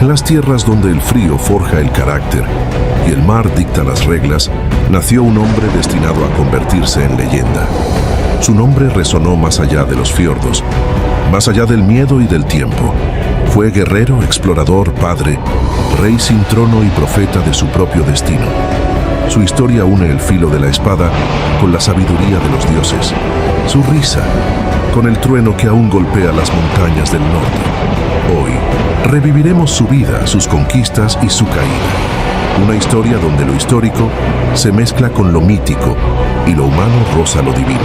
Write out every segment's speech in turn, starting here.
En las tierras donde el frío forja el carácter y el mar dicta las reglas, nació un hombre destinado a convertirse en leyenda. Su nombre resonó más allá de los fiordos, más allá del miedo y del tiempo. Fue guerrero, explorador, padre, rey sin trono y profeta de su propio destino. Su historia une el filo de la espada con la sabiduría de los dioses. Su risa con el trueno que aún golpea las montañas del norte. Hoy reviviremos su vida, sus conquistas y su caída. Una historia donde lo histórico se mezcla con lo mítico y lo humano roza lo divino.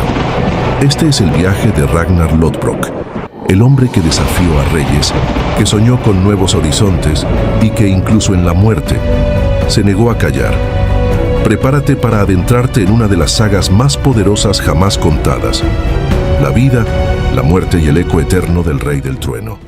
Este es el viaje de Ragnar Lodbrok, el hombre que desafió a reyes, que soñó con nuevos horizontes y que incluso en la muerte se negó a callar. Prepárate para adentrarte en una de las sagas más poderosas jamás contadas: la vida, la muerte y el eco eterno del Rey del Trueno.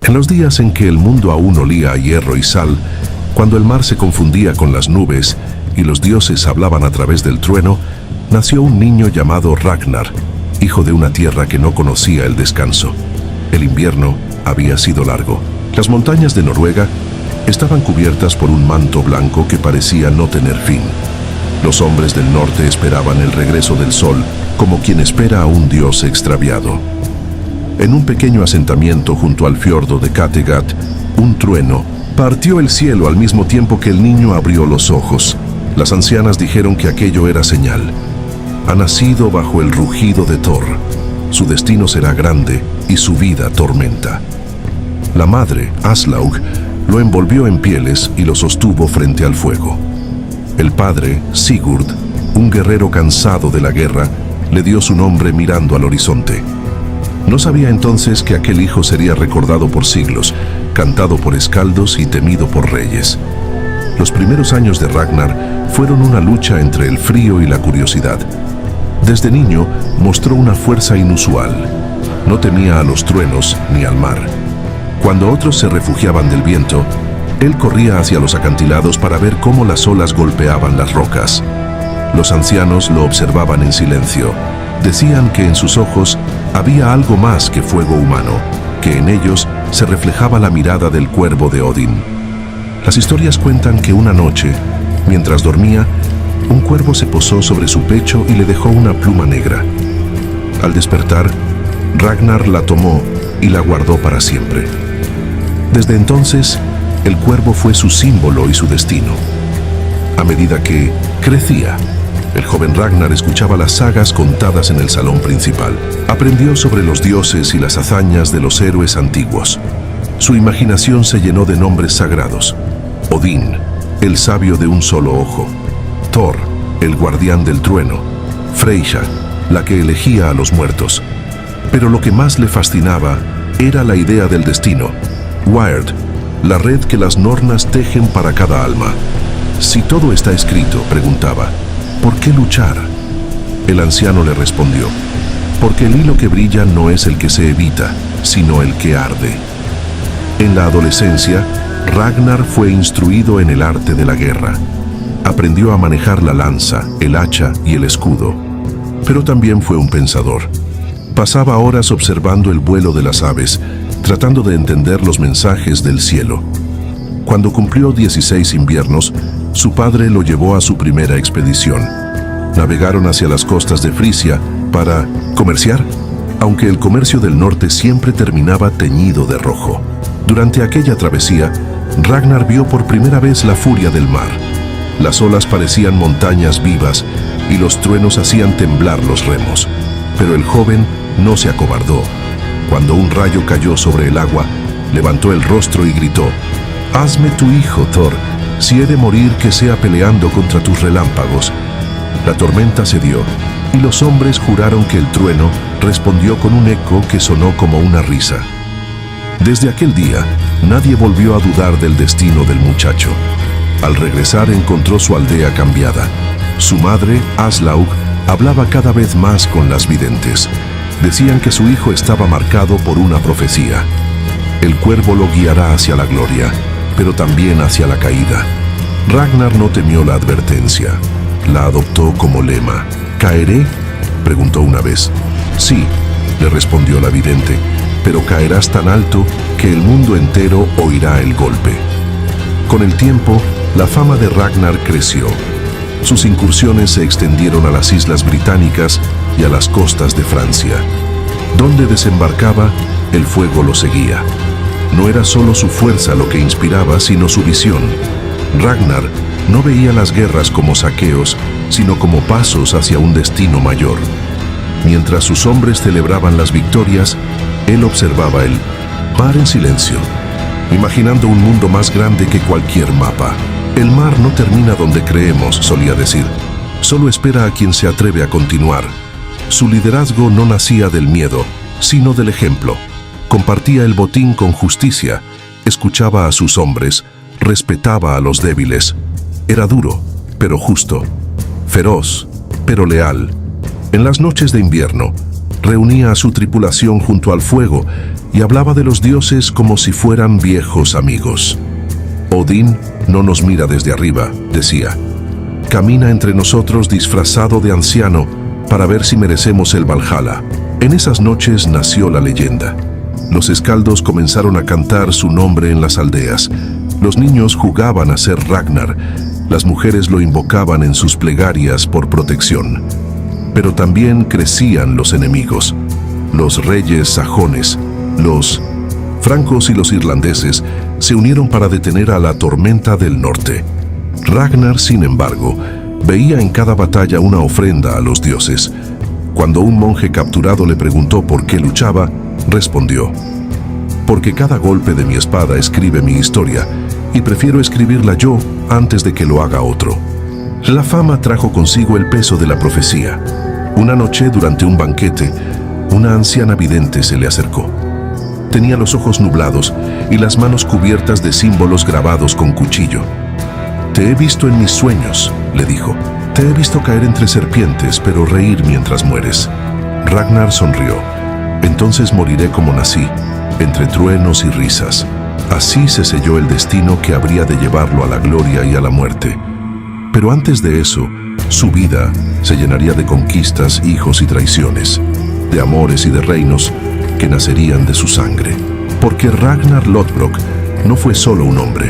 En los días en que el mundo aún olía a hierro y sal, cuando el mar se confundía con las nubes y los dioses hablaban a través del trueno, nació un niño llamado Ragnar, hijo de una tierra que no conocía el descanso. El invierno había sido largo. Las montañas de Noruega estaban cubiertas por un manto blanco que parecía no tener fin. Los hombres del norte esperaban el regreso del sol, como quien espera a un dios extraviado. En un pequeño asentamiento junto al fiordo de Kattegat, un trueno partió el cielo al mismo tiempo que el niño abrió los ojos. Las ancianas dijeron que aquello era señal. Ha nacido bajo el rugido de Thor. Su destino será grande y su vida tormenta. La madre, Aslaug, lo envolvió en pieles y lo sostuvo frente al fuego. El padre, Sigurd, un guerrero cansado de la guerra, le dio su nombre mirando al horizonte. No sabía entonces que aquel hijo sería recordado por siglos, cantado por escaldos y temido por reyes. Los primeros años de Ragnar fueron una lucha entre el frío y la curiosidad. Desde niño mostró una fuerza inusual. No temía a los truenos ni al mar. Cuando otros se refugiaban del viento, él corría hacia los acantilados para ver cómo las olas golpeaban las rocas. Los ancianos lo observaban en silencio. Decían que en sus ojos había algo más que fuego humano, que en ellos se reflejaba la mirada del cuervo de Odín. Las historias cuentan que una noche, mientras dormía, un cuervo se posó sobre su pecho y le dejó una pluma negra. Al despertar, Ragnar la tomó y la guardó para siempre. Desde entonces, el cuervo fue su símbolo y su destino. A medida que crecía, el joven Ragnar escuchaba las sagas contadas en el salón principal. Aprendió sobre los dioses y las hazañas de los héroes antiguos. Su imaginación se llenó de nombres sagrados: Odín, el sabio de un solo ojo; Thor, el guardián del trueno; Freyja, la que elegía a los muertos. Pero lo que más le fascinaba era la idea del destino. Weird, la red que las nornas tejen para cada alma. Si todo está escrito, preguntaba, ¿por qué luchar? El anciano le respondió, porque el hilo que brilla no es el que se evita, sino el que arde. En la adolescencia, Ragnar fue instruido en el arte de la guerra. Aprendió a manejar la lanza, el hacha y el escudo. Pero también fue un pensador. Pasaba horas observando el vuelo de las aves, tratando de entender los mensajes del cielo. Cuando cumplió 16 inviernos, su padre lo llevó a su primera expedición. Navegaron hacia las costas de Frisia para comerciar, aunque el comercio del norte siempre terminaba teñido de rojo. Durante aquella travesía, Ragnar vio por primera vez la furia del mar. Las olas parecían montañas vivas y los truenos hacían temblar los remos. Pero el joven no se acobardó. Cuando un rayo cayó sobre el agua, levantó el rostro y gritó: «Hazme tu hijo, Thor. Si he de morir, que sea peleando contra tus relámpagos». La tormenta cedió, y los hombres juraron que el trueno respondió con un eco que sonó como una risa. Desde aquel día, nadie volvió a dudar del destino del muchacho. Al regresar, encontró su aldea cambiada. Su madre, Aslaug, hablaba cada vez más con las videntes. Decían que su hijo estaba marcado por una profecía. El cuervo lo guiará hacia la gloria, pero también hacia la caída. Ragnar no temió la advertencia. la adoptó como lema. ¿Caeré?, preguntó una vez. Sí, le respondió la vidente, pero caerás tan alto que el mundo entero oirá el golpe. Con el tiempo, la fama de Ragnar creció. Sus incursiones se extendieron a las islas británicas y a las costas de Francia. Donde desembarcaba, el fuego lo seguía. No era solo su fuerza lo que inspiraba, sino su visión. Ragnar no veía las guerras como saqueos, sino como pasos hacia un destino mayor. Mientras sus hombres celebraban las victorias, él observaba el mar en silencio, imaginando un mundo más grande que cualquier mapa. El mar no termina donde creemos, solía decir. Solo espera a quien se atreve a continuar. Su liderazgo no nacía del miedo, sino del ejemplo. Compartía el botín con justicia, escuchaba a sus hombres, respetaba a los débiles. Era duro, pero justo. Feroz, pero leal. En las noches de invierno, reunía a su tripulación junto al fuego y hablaba de los dioses como si fueran viejos amigos. Odín no nos mira desde arriba, decía. Camina entre nosotros disfrazado de anciano para ver si merecemos el Valhalla. En esas noches nació la leyenda. Los escaldos comenzaron a cantar su nombre en las aldeas. Los niños jugaban a ser Ragnar. Las mujeres lo invocaban en sus plegarias por protección. Pero también crecían los enemigos. Los reyes sajones, los francos y los irlandeses se unieron para detener a la tormenta del norte. Ragnar, sin embargo, veía en cada batalla una ofrenda a los dioses. Cuando un monje capturado le preguntó por qué luchaba, respondió: porque cada golpe de mi espada escribe mi historia, y prefiero escribirla yo antes de que lo haga otro. La fama trajo consigo el peso de la profecía. Una noche, durante un banquete, una anciana vidente se le acercó. Tenía los ojos nublados y las manos cubiertas de símbolos grabados con cuchillo. Te he visto en mis sueños, le dijo. Te he visto caer entre serpientes, pero reír mientras mueres. Ragnar sonrió. Entonces moriré como nací, entre truenos y risas. Así se selló el destino que habría de llevarlo a la gloria y a la muerte. Pero antes de eso, su vida se llenaría de conquistas, hijos y traiciones, de amores y de reinos que nacerían de su sangre. Porque Ragnar Lodbrok no fue solo un hombre.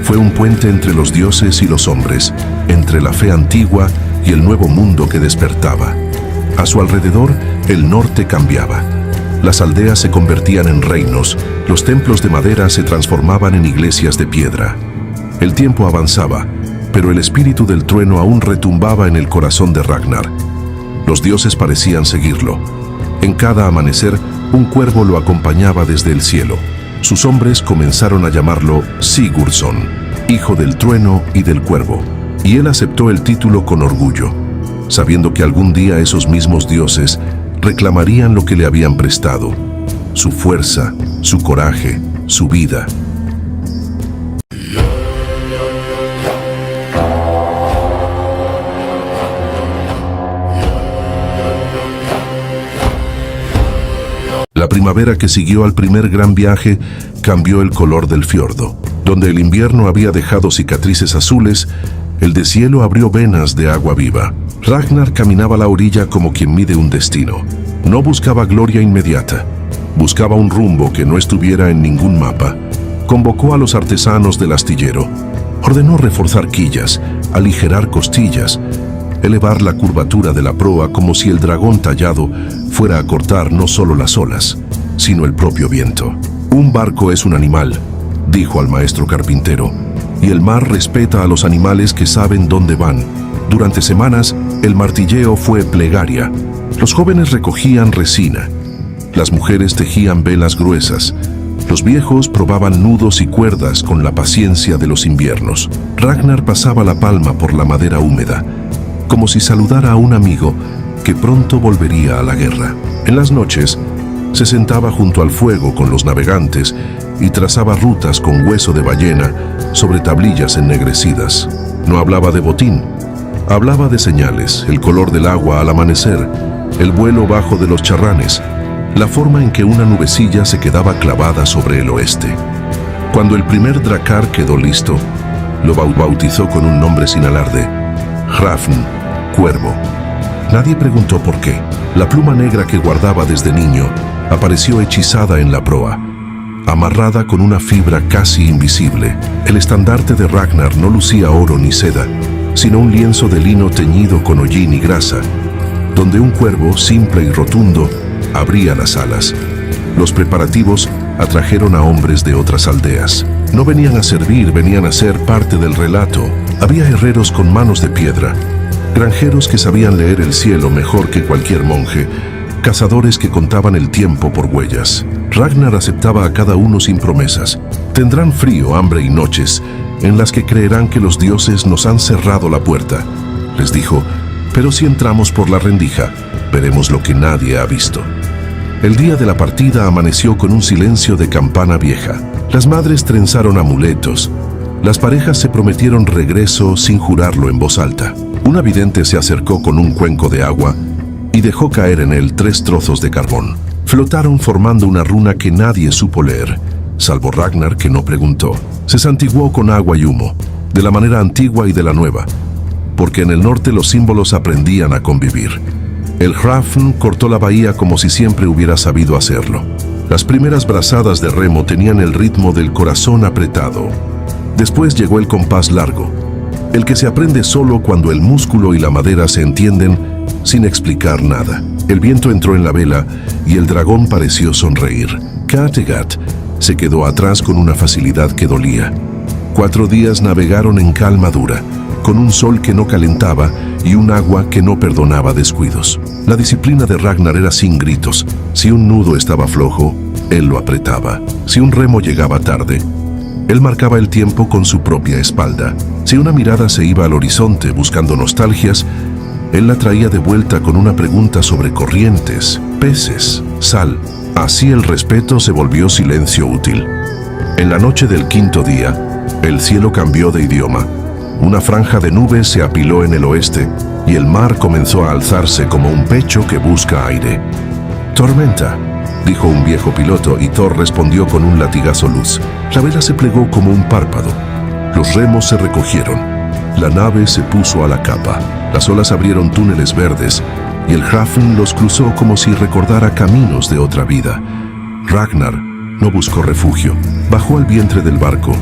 Fue un puente entre los dioses y los hombres, entre la fe antigua y el nuevo mundo que despertaba. A su alrededor, el norte cambiaba. Las aldeas se convertían en reinos, los templos de madera se transformaban en iglesias de piedra. El tiempo avanzaba, pero el espíritu del trueno aún retumbaba en el corazón de Ragnar. Los dioses parecían seguirlo. En cada amanecer, un cuervo lo acompañaba desde el cielo. Sus hombres comenzaron a llamarlo Sigurdsson, hijo del trueno y del cuervo, y él aceptó el título con orgullo, sabiendo que algún día esos mismos dioses reclamarían lo que le habían prestado: su fuerza, su coraje, su vida. La primavera que siguió al primer gran viaje cambió el color del fiordo. Donde el invierno había dejado cicatrices azules, el deshielo abrió venas de agua viva. Ragnar caminaba a la orilla como quien mide un destino. No buscaba gloria inmediata. Buscaba un rumbo que no estuviera en ningún mapa. Convocó a los artesanos del astillero. Ordenó reforzar quillas, aligerar costillas, elevar la curvatura de la proa como si el dragón tallado fuera a cortar no solo las olas, sino el propio viento. Un barco es un animal, dijo al maestro carpintero, y el mar respeta a los animales que saben dónde van. Durante semanas, el martilleo fue plegaria. Los jóvenes recogían resina. Las mujeres tejían velas gruesas. Los viejos probaban nudos y cuerdas con la paciencia de los inviernos. Ragnar pasaba la palma por la madera húmeda, como si saludara a un amigo que pronto volvería a la guerra. En las noches, se sentaba junto al fuego con los navegantes y trazaba rutas con hueso de ballena sobre tablillas ennegrecidas. No hablaba de botín, hablaba de señales, el color del agua al amanecer, el vuelo bajo de los charranes, la forma en que una nubecilla se quedaba clavada sobre el oeste. Cuando el primer drakkar quedó listo, lo bautizó con un nombre sin alarde: Hrafn, cuervo. Nadie preguntó por qué. La pluma negra que guardaba desde niño apareció hechizada en la proa, amarrada con una fibra casi invisible. El estandarte de Ragnar no lucía oro ni seda, sino un lienzo de lino teñido con hollín y grasa, donde un cuervo, simple y rotundo, abría las alas. Los preparativos atrajeron a hombres de otras aldeas. No venían a servir, venían a ser parte del relato. Había herreros con manos de piedra, granjeros que sabían leer el cielo mejor que cualquier monje, cazadores que contaban el tiempo por huellas. Ragnar aceptaba a cada uno sin promesas. Tendrán frío, hambre y noches en las que creerán que los dioses nos han cerrado la puerta, les dijo, pero si entramos por la rendija, veremos lo que nadie ha visto. El día de la partida amaneció con un silencio de campana vieja. Las madres trenzaron amuletos. Las parejas se prometieron regreso sin jurarlo en voz alta. Una vidente se acercó con un cuenco de agua y dejó caer en él 3 trozos de carbón. Flotaron formando una runa que nadie supo leer, salvo Ragnar, que no preguntó. Se santiguó con agua y humo, de la manera antigua y de la nueva, porque en el norte los símbolos aprendían a convivir. El Hrafn cortó la bahía como si siempre hubiera sabido hacerlo. Las primeras brazadas de remo tenían el ritmo del corazón apretado. Después llegó el compás largo, el que se aprende solo cuando el músculo y la madera se entienden sin explicar nada. El viento entró en la vela y el dragón pareció sonreír. Kattegat se quedó atrás con una facilidad que dolía. 4 días navegaron en calma dura, con un sol que no calentaba y un agua que no perdonaba descuidos. La disciplina de Ragnar era sin gritos. Si un nudo estaba flojo, él lo apretaba. Si un remo llegaba tarde, él marcaba el tiempo con su propia espalda. Si una mirada se iba al horizonte buscando nostalgias, él la traía de vuelta con una pregunta sobre corrientes, peces, sal. Así el respeto se volvió silencio útil. En la noche del 5.º día, el cielo cambió de idioma. Una franja de nubes se apiló en el oeste y el mar comenzó a alzarse como un pecho que busca aire. «Tormenta», dijo un viejo piloto, y Thor respondió con un latigazo luz. La vela se plegó como un párpado. Los remos se recogieron. La nave se puso a la capa. Las olas abrieron túneles verdes y el Hrafn los cruzó como si recordara caminos de otra vida. Ragnar no buscó refugio. Bajó al vientre del barco,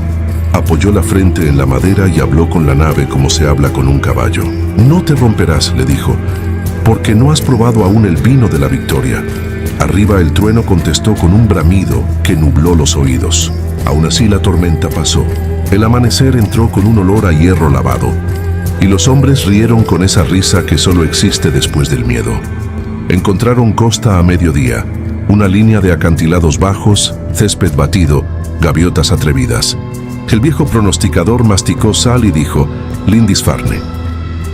apoyó la frente en la madera y habló con la nave como se habla con un caballo. «No te romperás», le dijo, «porque no has probado aún el vino de la victoria». Arriba el trueno contestó con un bramido que nubló los oídos. Aún así la tormenta pasó. El amanecer entró con un olor a hierro lavado, y los hombres rieron con esa risa que solo existe después del miedo. Encontraron costa a mediodía, una línea de acantilados bajos, césped batido, gaviotas atrevidas. El viejo pronosticador masticó sal y dijo: «Lindisfarne».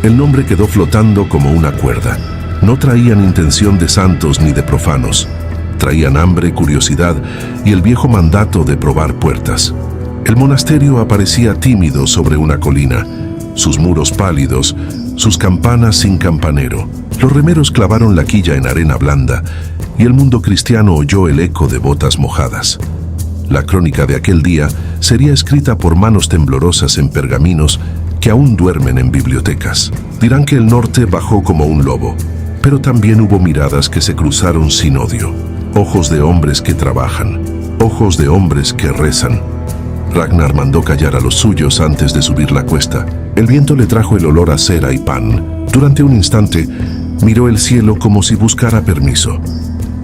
El nombre quedó flotando como una cuerda. No traían intención de santos ni de profanos. Traían hambre, curiosidad y el viejo mandato de probar puertas. El monasterio aparecía tímido sobre una colina, sus muros pálidos, sus campanas sin campanero. Los remeros clavaron la quilla en arena blanda y el mundo cristiano oyó el eco de botas mojadas. La crónica de aquel día sería escrita por manos temblorosas en pergaminos que aún duermen en bibliotecas. Dirán que el norte bajó como un lobo, pero también hubo miradas que se cruzaron sin odio. Ojos de hombres que trabajan, ojos de hombres que rezan. Ragnar mandó callar a los suyos antes de subir la cuesta. El viento le trajo el olor a cera y pan. Durante un instante, miró el cielo como si buscara permiso.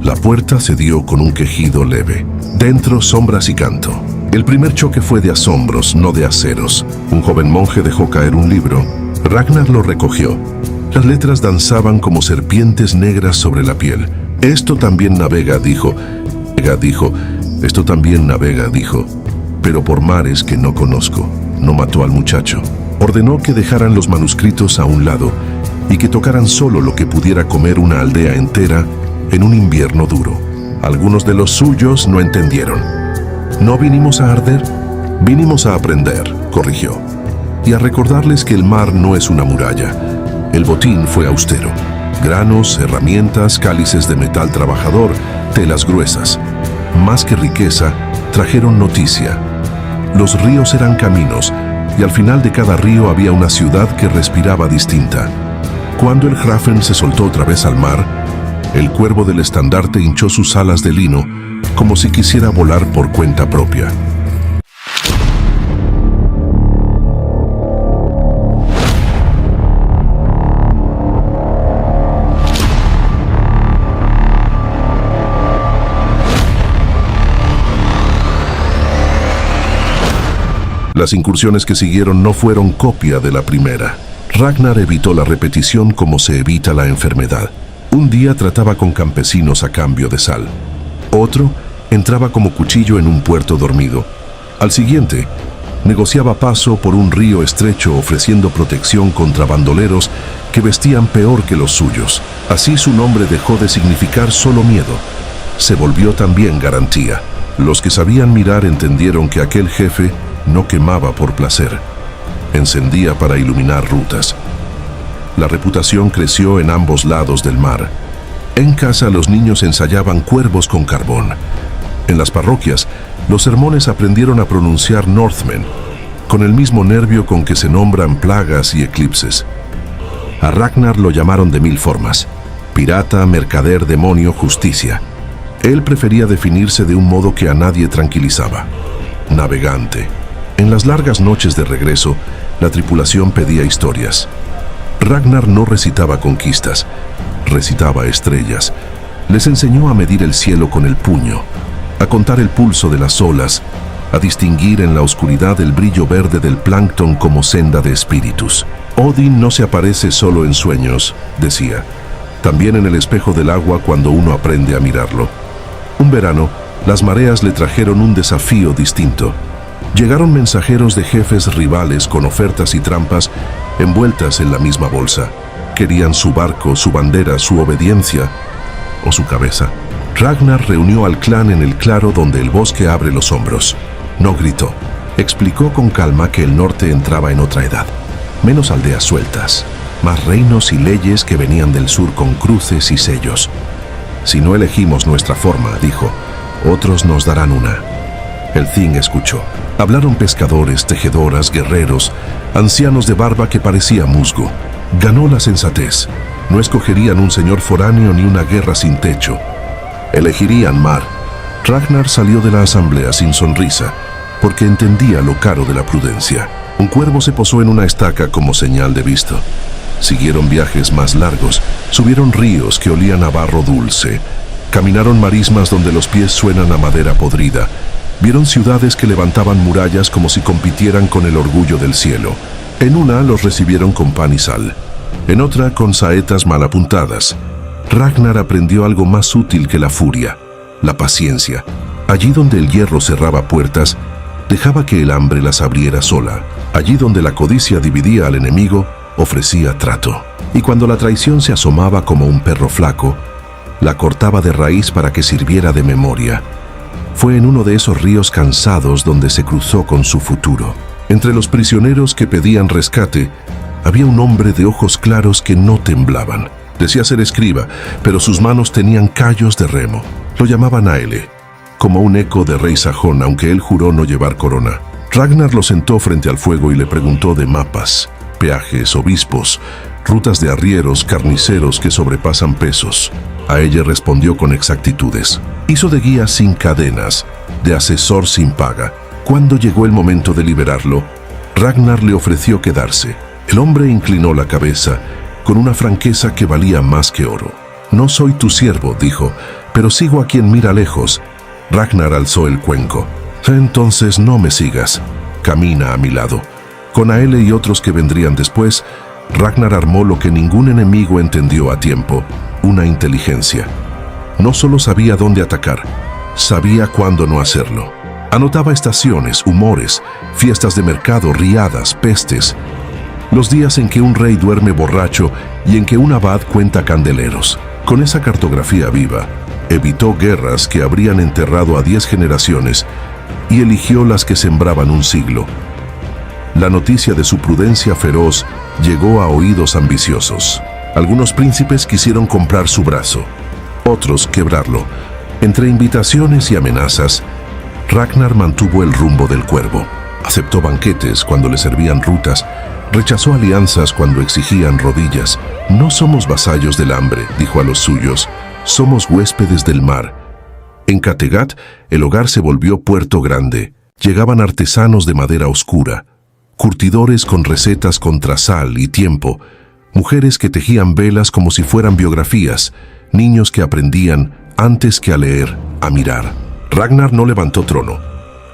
La puerta cedió con un quejido leve. Dentro, sombras y canto. El primer choque fue de asombros, no de aceros. Un joven monje dejó caer un libro. Ragnar lo recogió. Las letras danzaban como serpientes negras sobre la piel. «Esto también navega», dijo. «Esto también navega», dijo. «Pero por mares que no conozco». No mató al muchacho. Ordenó que dejaran los manuscritos a un lado y que tocaran solo lo que pudiera comer una aldea entera en un invierno duro. Algunos de los suyos no entendieron. «¿No vinimos a arder? Vinimos a aprender», corrigió. «Y a recordarles que el mar no es una muralla». El botín fue austero. Granos, herramientas, cálices de metal trabajador, telas gruesas. Más que riqueza, trajeron noticia. Los ríos eran caminos y al final de cada río había una ciudad que respiraba distinta. Cuando el Grafen se soltó otra vez al mar, el cuervo del estandarte hinchó sus alas de lino como si quisiera volar por cuenta propia. Las incursiones que siguieron no fueron copia de la primera. Ragnar evitó la repetición como se evita la enfermedad. Un día trataba con campesinos a cambio de sal. Otro entraba como cuchillo en un puerto dormido. Al siguiente, negociaba paso por un río estrecho ofreciendo protección contra bandoleros que vestían peor que los suyos. Así su nombre dejó de significar solo miedo. Se volvió también garantía. Los que sabían mirar entendieron que aquel jefe no quemaba por placer, encendía para iluminar rutas. La reputación creció en ambos lados del mar. En casa los niños ensayaban cuervos con carbón. En las parroquias, los sermones aprendieron a pronunciar Northmen, con el mismo nervio con que se nombran plagas y eclipses. A Ragnar lo llamaron de 1000 formas: pirata, mercader, demonio, justicia. Él prefería definirse de un modo que a nadie tranquilizaba: navegante. En las largas noches de regreso, la tripulación pedía historias. Ragnar no recitaba conquistas, recitaba estrellas. Les enseñó a medir el cielo con el puño, a contar el pulso de las olas, a distinguir en la oscuridad el brillo verde del plancton como senda de espíritus. Odin no se aparece solo en sueños, decía, también en el espejo del agua cuando uno aprende a mirarlo. Un verano, las mareas le trajeron un desafío distinto. Llegaron mensajeros de jefes rivales con ofertas y trampas envueltas en la misma bolsa. Querían su barco, su bandera, su obediencia o su cabeza. Ragnar reunió al clan en el claro donde el bosque abre los hombros. No gritó. Explicó con calma que el norte entraba en otra edad. Menos aldeas sueltas, más reinos y leyes que venían del sur con cruces y sellos. Si no elegimos nuestra forma, dijo, otros nos darán una. El Thing escuchó. Hablaron pescadores, tejedoras, guerreros, ancianos de barba que parecía musgo. Ganó la sensatez. No escogerían un señor foráneo ni una guerra sin techo. Elegirían mar. Ragnar salió de la asamblea sin sonrisa, porque entendía lo caro de la prudencia. Un cuervo se posó en una estaca como señal de visto. Siguieron viajes más largos, subieron ríos que olían a barro dulce, caminaron marismas donde los pies suenan a madera podrida. Vieron ciudades que levantaban murallas como si compitieran con el orgullo del cielo. En una los recibieron con pan y sal, en otra con saetas mal apuntadas. Ragnar aprendió algo más útil que la furia, la paciencia. Allí donde el hierro cerraba puertas, dejaba que el hambre las abriera sola. Allí donde la codicia dividía al enemigo, ofrecía trato. Y cuando la traición se asomaba como un perro flaco, la cortaba de raíz para que sirviera de memoria. Fue en uno de esos ríos cansados donde se cruzó con su futuro. Entre los prisioneros que pedían rescate, había un hombre de ojos claros que no temblaban. Decía ser escriba, pero sus manos tenían callos de remo. Lo llamaban Aele, como un eco de rey sajón, aunque él juró no llevar corona. Ragnar lo sentó frente al fuego y le preguntó de mapas, peajes, obispos, rutas de arrieros, carniceros que sobrepasan pesos. Aele respondió con exactitudes. Hizo de guía sin cadenas, de asesor sin paga. Cuando llegó el momento de liberarlo, Ragnar le ofreció quedarse. El hombre inclinó la cabeza, con una franqueza que valía más que oro. No soy tu siervo, dijo, pero sigo a quien mira lejos. Ragnar alzó el cuenco. Entonces no me sigas. Camina a mi lado. Con Aele y otros que vendrían después, Ragnar armó lo que ningún enemigo entendió a tiempo: una inteligencia. No solo sabía dónde atacar, sabía cuándo no hacerlo. Anotaba estaciones, humores, fiestas de mercado, riadas, pestes. Los días en que un rey duerme borracho y en que un abad cuenta candeleros. Con esa cartografía viva, evitó guerras que habrían enterrado a 10 generaciones y eligió las que sembraban un siglo. La noticia de su prudencia feroz llegó a oídos ambiciosos. Algunos príncipes quisieron comprar su brazo, otros quebrarlo. Entre invitaciones y amenazas, Ragnar mantuvo el rumbo del cuervo. Aceptó banquetes cuando le servían rutas, rechazó alianzas cuando exigían rodillas. No somos vasallos del hambre, dijo a los suyos, somos huéspedes del mar. En Kattegat, el hogar se volvió puerto grande. Llegaban artesanos de madera oscura, curtidores con recetas contra sal y tiempo, mujeres que tejían velas como si fueran biografías, niños que aprendían, antes que a leer, a mirar. Ragnar no levantó trono,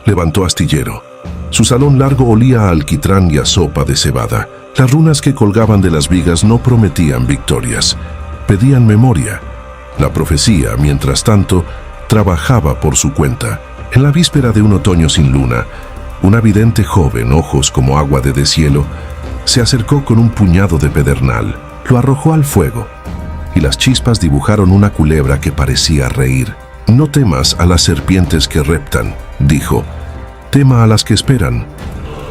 levantó astillero. Su salón largo olía a alquitrán y a sopa de cebada. Las runas que colgaban de las vigas no prometían victorias, pedían memoria. La profecía, mientras tanto, trabajaba por su cuenta. En la víspera de un otoño sin luna, una vidente joven, ojos como agua de deshielo, se acercó con un puñado de pedernal, lo arrojó al fuego, y las chispas dibujaron una culebra que parecía reír. No temas a las serpientes que reptan, dijo, tema a las que esperan.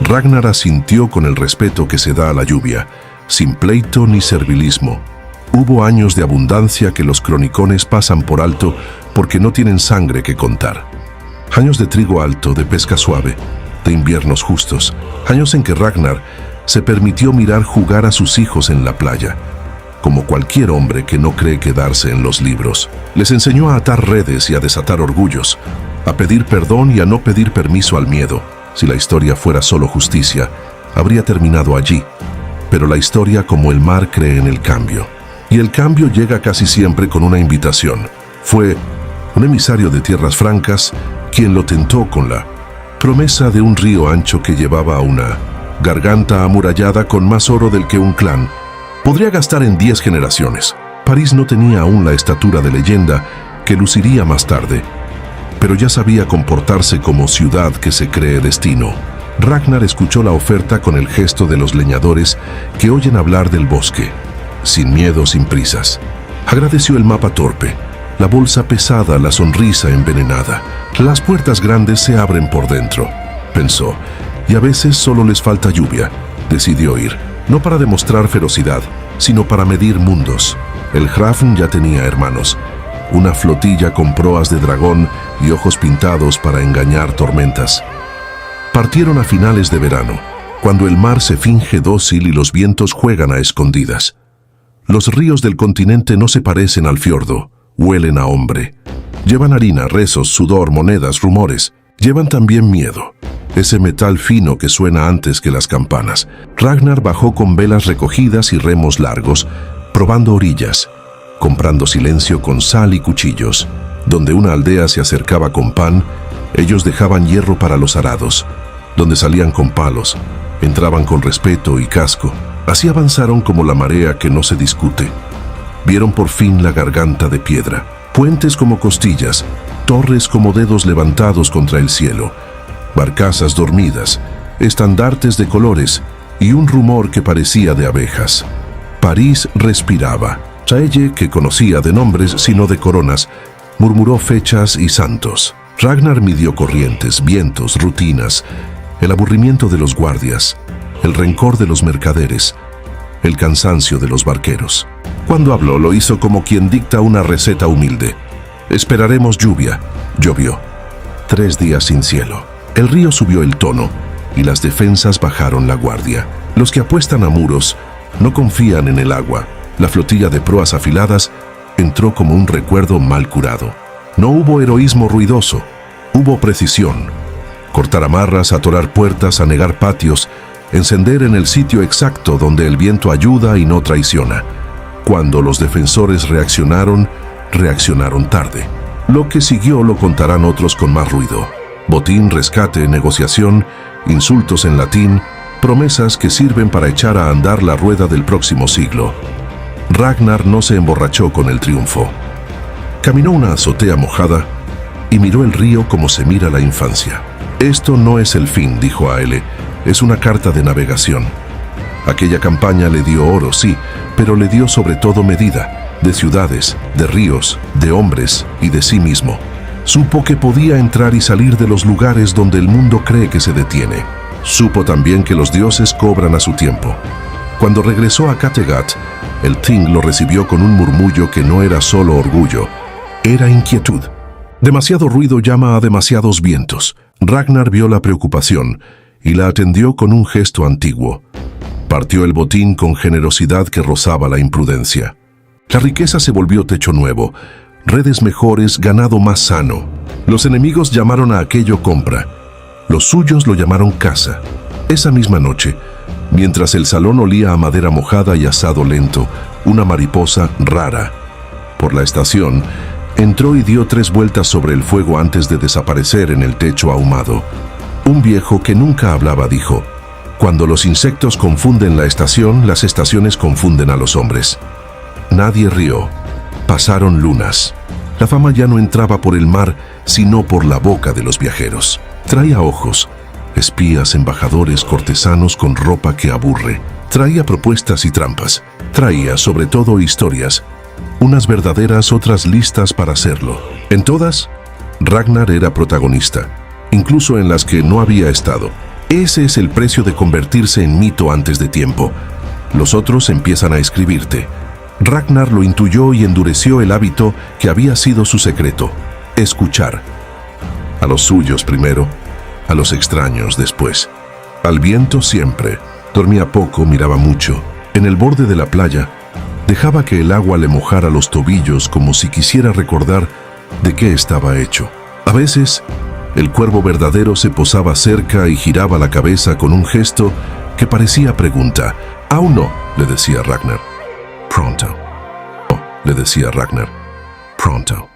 Ragnar asintió con el respeto que se da a la lluvia, sin pleito ni servilismo. Hubo años de abundancia que los cronicones pasan por alto porque no tienen sangre que contar. Años de trigo alto, de pesca suave, de inviernos justos. Años en que Ragnar se permitió mirar jugar a sus hijos en la playa, como cualquier hombre que no cree quedarse en los libros. Les enseñó a atar redes y a desatar orgullos, a pedir perdón y a no pedir permiso al miedo. Si la historia fuera solo justicia, habría terminado allí. Pero la historia, como el mar, cree en el cambio. Y el cambio llega casi siempre con una invitación. Fue un emisario de tierras francas quien lo tentó con la promesa de un río ancho que llevaba a una garganta amurallada con más oro del que un clan podría gastar en 10 generaciones. París no tenía aún la estatura de leyenda que luciría más tarde, pero ya sabía comportarse como ciudad que se cree destino. Ragnar escuchó la oferta con el gesto de los leñadores que oyen hablar del bosque, sin miedo, sin prisas. Agradeció el mapa torpe, la bolsa pesada, la sonrisa envenenada. Las puertas grandes se abren por dentro, pensó, y a veces solo les falta lluvia. Decidió ir, no para demostrar ferocidad, sino para medir mundos. El Hrafn ya tenía hermanos, una flotilla con proas de dragón y ojos pintados para engañar tormentas. Partieron a finales de verano, cuando el mar se finge dócil y los vientos juegan a escondidas. Los ríos del continente no se parecen al fiordo, huelen a hombre. Llevan harina, rezos, sudor, monedas, rumores. Llevan también miedo, ese metal fino que suena antes que las campanas. Ragnar bajó con velas recogidas y remos largos, probando orillas, comprando silencio con sal y cuchillos. Donde una aldea se acercaba con pan, ellos dejaban hierro para los arados. Donde salían con palos, entraban con respeto y casco. Así avanzaron como la marea que no se discute. Vieron por fin la garganta de piedra, puentes como costillas, torres como dedos levantados contra el cielo, barcazas dormidas, estandartes de colores y un rumor que parecía de abejas. París respiraba. Saelle, que conocía de nombres sino de coronas, murmuró fechas y santos. Ragnar midió corrientes, vientos, rutinas, el aburrimiento de los guardias, el rencor de los mercaderes, el cansancio de los barqueros. Cuando habló, lo hizo como quien dicta una receta humilde. Esperaremos lluvia. Llovió. 3 días sin cielo. El río subió el tono y las defensas bajaron la guardia. Los que apuestan a muros no confían en el agua. La flotilla de proas afiladas entró como un recuerdo mal curado. No hubo heroísmo ruidoso, hubo precisión. Cortar amarras, atorar puertas, anegar patios, encender en el sitio exacto donde el viento ayuda y no traiciona. Cuando los defensores reaccionaron tarde. Lo que siguió lo contarán otros con más ruido. Botín, rescate, negociación, insultos en latín, promesas que sirven para echar a andar la rueda del próximo siglo. Ragnar no se emborrachó con el triunfo. Caminó una azotea mojada y miró el río como se mira la infancia. Esto no es el fin, dijo a Ele, es una carta de navegación. Aquella campaña le dio oro, sí, pero le dio sobre todo medida, de ciudades, de ríos, de hombres y de sí mismo. Supo que podía entrar y salir de los lugares donde el mundo cree que se detiene. Supo también que los dioses cobran a su tiempo. Cuando regresó a Kattegat, el Thing lo recibió con un murmullo que no era solo orgullo, era inquietud. Demasiado ruido llama a demasiados vientos. Ragnar vio la preocupación y la atendió con un gesto antiguo. Partió el botín con generosidad que rozaba la imprudencia. La riqueza se volvió techo nuevo, redes mejores, ganado más sano. Los enemigos llamaron a aquello compra. Los suyos lo llamaron casa. Esa misma noche, mientras el salón olía a madera mojada y asado lento, una mariposa rara, por la estación, entró y dio 3 vueltas sobre el fuego antes de desaparecer en el techo ahumado. Un viejo que nunca hablaba dijo: «Cuando los insectos confunden la estación, las estaciones confunden a los hombres». Nadie rió. Pasaron lunas. La fama ya no entraba por el mar, sino por la boca de los viajeros. Traía ojos, espías, embajadores, cortesanos con ropa que aburre. Traía propuestas y trampas. Traía, sobre todo, historias. Unas verdaderas, otras listas para hacerlo. En todas, Ragnar era protagonista, incluso en las que no había estado. Ese es el precio de convertirse en mito antes de tiempo. Los otros empiezan a escribirte. Ragnar lo intuyó y endureció el hábito que había sido su secreto: escuchar. A los suyos primero, a los extraños después. Al viento siempre. Dormía poco, miraba mucho. En el borde de la playa, dejaba que el agua le mojara los tobillos como si quisiera recordar de qué estaba hecho. A veces, el cuervo verdadero se posaba cerca y giraba la cabeza con un gesto que parecía pregunta. «Aún no», le decía Ragnar. «Pronto». «No», le decía Ragnar. «Pronto».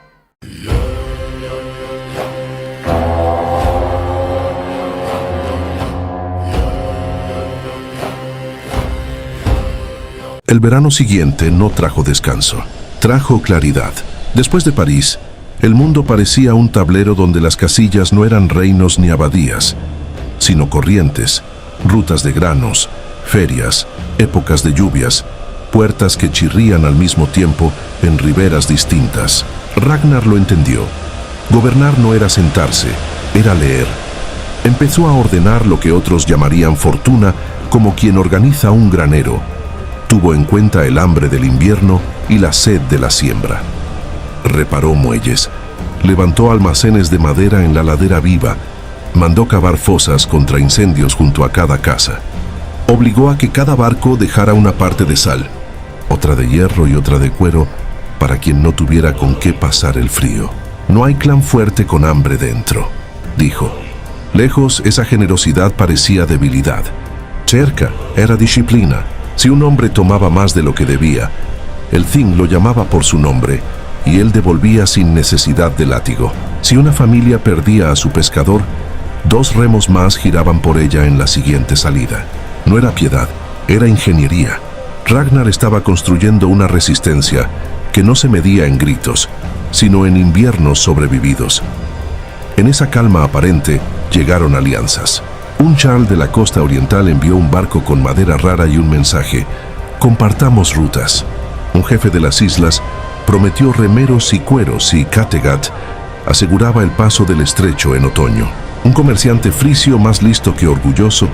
El verano siguiente no trajo descanso, trajo claridad. Después de París, el mundo parecía un tablero donde las casillas no eran reinos ni abadías, sino corrientes, rutas de granos, ferias, épocas de lluvias, puertas que chirrían al mismo tiempo en riberas distintas. Ragnar lo entendió. Gobernar no era sentarse, era leer. Empezó a ordenar lo que otros llamarían fortuna, como quien organiza un granero. Tuvo en cuenta el hambre del invierno y la sed de la siembra. Reparó muelles, levantó almacenes de madera en la ladera viva, mandó cavar fosas contra incendios junto a cada casa. Obligó a que cada barco dejara una parte de sal, otra de hierro y otra de cuero, para quien no tuviera con qué pasar el frío. «No hay clan fuerte con hambre dentro», dijo. Lejos, esa generosidad parecía debilidad. Cerca, era disciplina. Si un hombre tomaba más de lo que debía, el Thing lo llamaba por su nombre y él devolvía sin necesidad de látigo. Si una familia perdía a su pescador, 2 remos más giraban por ella en la siguiente salida. No era piedad, era ingeniería. Ragnar estaba construyendo una resistencia que no se medía en gritos, sino en inviernos sobrevividos. En esa calma aparente llegaron alianzas. Un charl de la costa oriental envió un barco con madera rara y un mensaje: «Compartamos rutas». Un jefe de las islas prometió remeros y cueros y Kattegat aseguraba el paso del estrecho en otoño. Un comerciante frisio más listo que orgulloso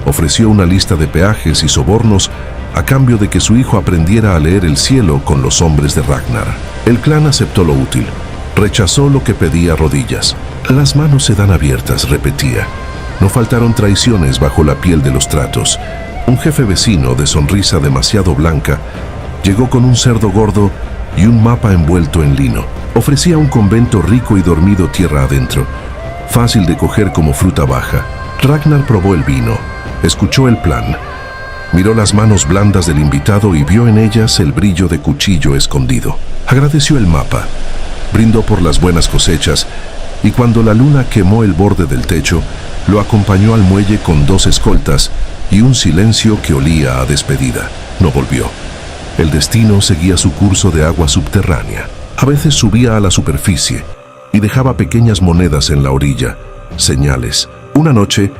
ofreció una lista de peajes y sobornos a cambio de que su hijo aprendiera a leer el cielo con los hombres de Ragnar. El clan aceptó lo útil, rechazó lo que pedía a rodillas. «Las manos se dan abiertas», repetía. No faltaron traiciones bajo la piel de los tratos. Un jefe vecino, de sonrisa demasiado blanca, llegó con un cerdo gordo y un mapa envuelto en lino. Ofrecía un convento rico y dormido tierra adentro, fácil de coger como fruta baja. Ragnar probó el vino, escuchó el plan, miró las manos blandas del invitado y vio en ellas el brillo de cuchillo escondido. Agradeció el mapa, brindó por las buenas cosechas y cuando la luna quemó el borde del techo, lo acompañó al muelle con 2 escoltas y un silencio que olía a despedida. No volvió. El destino seguía su curso de agua subterránea. A veces subía a la superficie y dejaba pequeñas monedas en la orilla, señales. Una noche,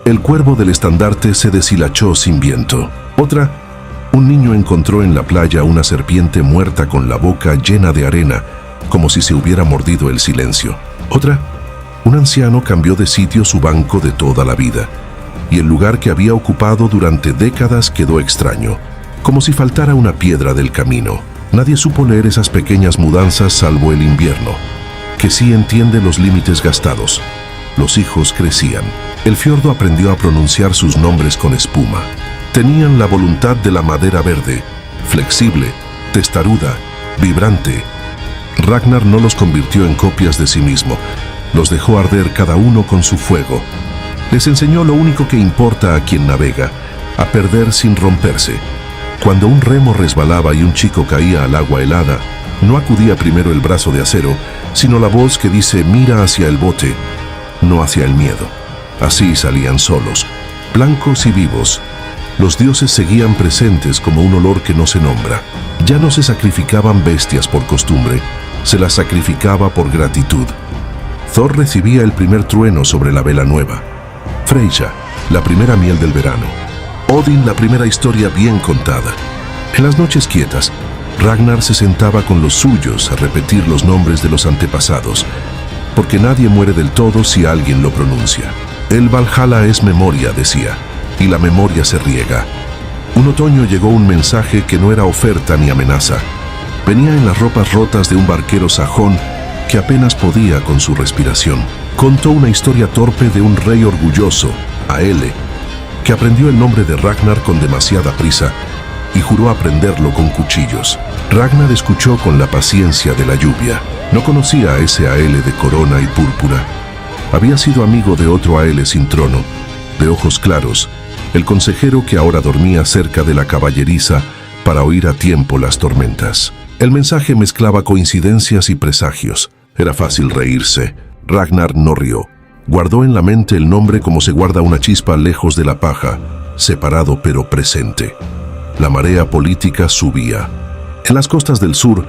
el cuervo del estandarte se deshilachó sin viento. Otra, un niño encontró en la playa una serpiente muerta con la boca llena de arena, como si se hubiera mordido el silencio. Otra, un anciano cambió de sitio su banco de toda la vida, y el lugar que había ocupado durante décadas quedó extraño, como si faltara una piedra del camino. Nadie supo leer esas pequeñas mudanzas salvo el invierno, que sí entiende los límites gastados. Los hijos crecían. El fiordo aprendió a pronunciar sus nombres con espuma. Tenían la voluntad de la madera verde, flexible, testaruda, vibrante. Ragnar no los convirtió en copias de sí mismo. Los dejó arder cada uno con su fuego. Les enseñó lo único que importa a quien navega, a perder sin romperse. Cuando un remo resbalaba y un chico caía al agua helada, no acudía primero el brazo de acero, sino la voz que dice mira hacia el bote, no hacia el miedo. Así salían solos, blancos y vivos. Los dioses seguían presentes como un olor que no se nombra. Ya no se sacrificaban bestias por costumbre, se las sacrificaba por gratitud. Thor recibía el primer trueno sobre la vela nueva. Freyja, la primera miel del verano. Odin, la primera historia bien contada. En las noches quietas, Ragnar se sentaba con los suyos a repetir los nombres de los antepasados, porque nadie muere del todo si alguien lo pronuncia. El Valhalla es memoria, decía, y la memoria se riega. Un otoño llegó un mensaje que no era oferta ni amenaza. Venía en las ropas rotas de un barquero sajón que apenas podía con su respiración. Contó una historia torpe de un rey orgulloso, Aele, que aprendió el nombre de Ragnar con demasiada prisa y juró aprenderlo con cuchillos. Ragnar escuchó con la paciencia de la lluvia. No conocía a ese Aele de corona y púrpura. Había sido amigo de otro Aele sin trono, de ojos claros, el consejero que ahora dormía cerca de la caballeriza para oír a tiempo las tormentas. El mensaje mezclaba coincidencias y presagios. Era fácil reírse. Ragnar no rió. Guardó en la mente el nombre como se guarda una chispa lejos de la paja, separado pero presente. La marea política subía. En las costas del sur,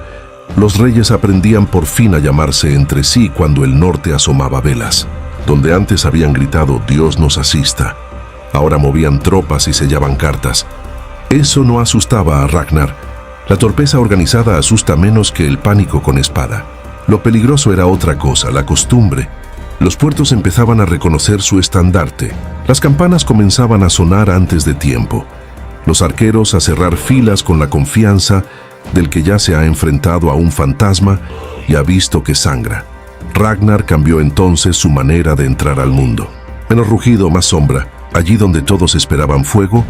los reyes aprendían por fin a llamarse entre sí cuando el norte asomaba velas. Donde antes habían gritado «Dios nos asista», ahora movían tropas y sellaban cartas. Eso no asustaba a Ragnar. La torpeza organizada asusta menos que el pánico con espada. Lo peligroso era otra cosa, la costumbre. Los puertos empezaban a reconocer su estandarte. Las campanas comenzaban a sonar antes de tiempo. Los arqueros a cerrar filas con la confianza del que ya se ha enfrentado a un fantasma y ha visto que sangra. Ragnar cambió entonces su manera de entrar al mundo. Menos rugido, más sombra. Allí donde todos esperaban fuego,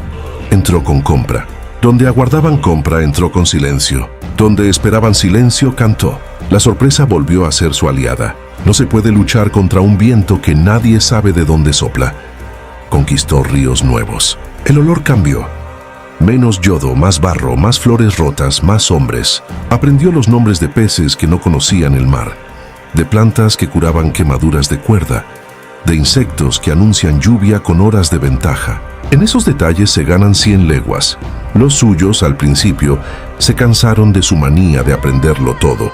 entró con compra. Donde aguardaban compra, entró con silencio. Donde esperaban silencio, cantó. La sorpresa volvió a ser su aliada. No se puede luchar contra un viento que nadie sabe de dónde sopla. Conquistó ríos nuevos. El olor cambió. Menos yodo, más barro, más flores rotas, más hombres. Aprendió los nombres de peces que no conocían el mar, de plantas que curaban quemaduras de cuerda, de insectos que anuncian lluvia con horas de ventaja. En esos detalles se ganan 100 leguas. Los suyos, al principio, se cansaron de su manía de aprenderlo todo.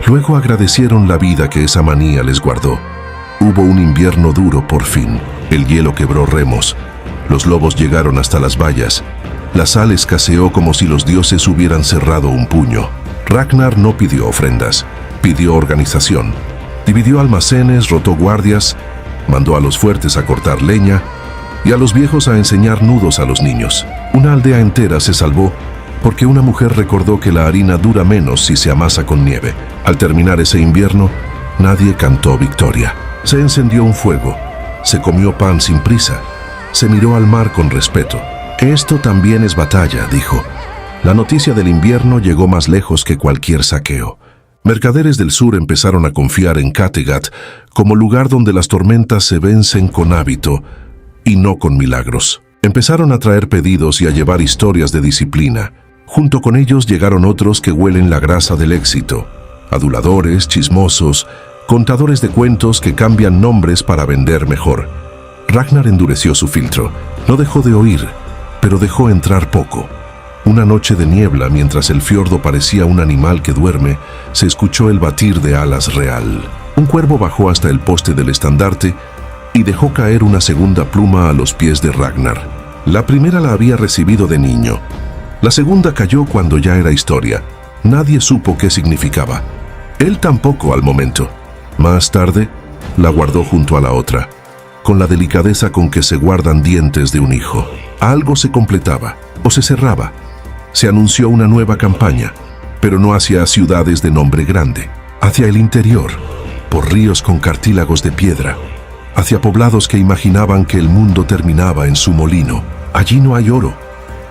Luego agradecieron la vida que esa manía les guardó. Hubo un invierno duro por fin. El hielo quebró remos. Los lobos llegaron hasta las vallas. La sal escaseó como si los dioses hubieran cerrado un puño. Ragnar no pidió ofrendas, pidió organización. Dividió almacenes, rotó guardias, mandó a los fuertes a cortar leña y a los viejos a enseñar nudos a los niños. Una aldea entera se salvó porque una mujer recordó que la harina dura menos si se amasa con nieve. Al terminar ese invierno, nadie cantó victoria. Se encendió un fuego, se comió pan sin prisa, se miró al mar con respeto. Esto también es batalla, dijo. La noticia del invierno llegó más lejos que cualquier saqueo. Mercaderes del sur empezaron a confiar en Kattegat como lugar donde las tormentas se vencen con hábito y no con milagros. Empezaron a traer pedidos y a llevar historias de disciplina. Junto con ellos llegaron otros que huelen la grasa del éxito. Aduladores, chismosos, contadores de cuentos que cambian nombres para vender mejor. Ragnar endureció su filtro. No dejó de oír, pero dejó entrar poco. Una noche de niebla, mientras el fiordo parecía un animal que duerme, se escuchó el batir de alas real. Un cuervo bajó hasta el poste del estandarte y dejó caer una segunda pluma a los pies de Ragnar. La primera la había recibido de niño. La segunda cayó cuando ya era historia. Nadie supo qué significaba. Él tampoco al momento. Más tarde, la guardó junto a la otra, con la delicadeza con que se guardan dientes de un hijo. Algo se completaba o se cerraba. Se anunció una nueva campaña, pero no hacia ciudades de nombre grande, hacia el interior, por ríos con cartílagos de piedra, hacia poblados que imaginaban que el mundo terminaba en su molino. «Allí no hay oro»,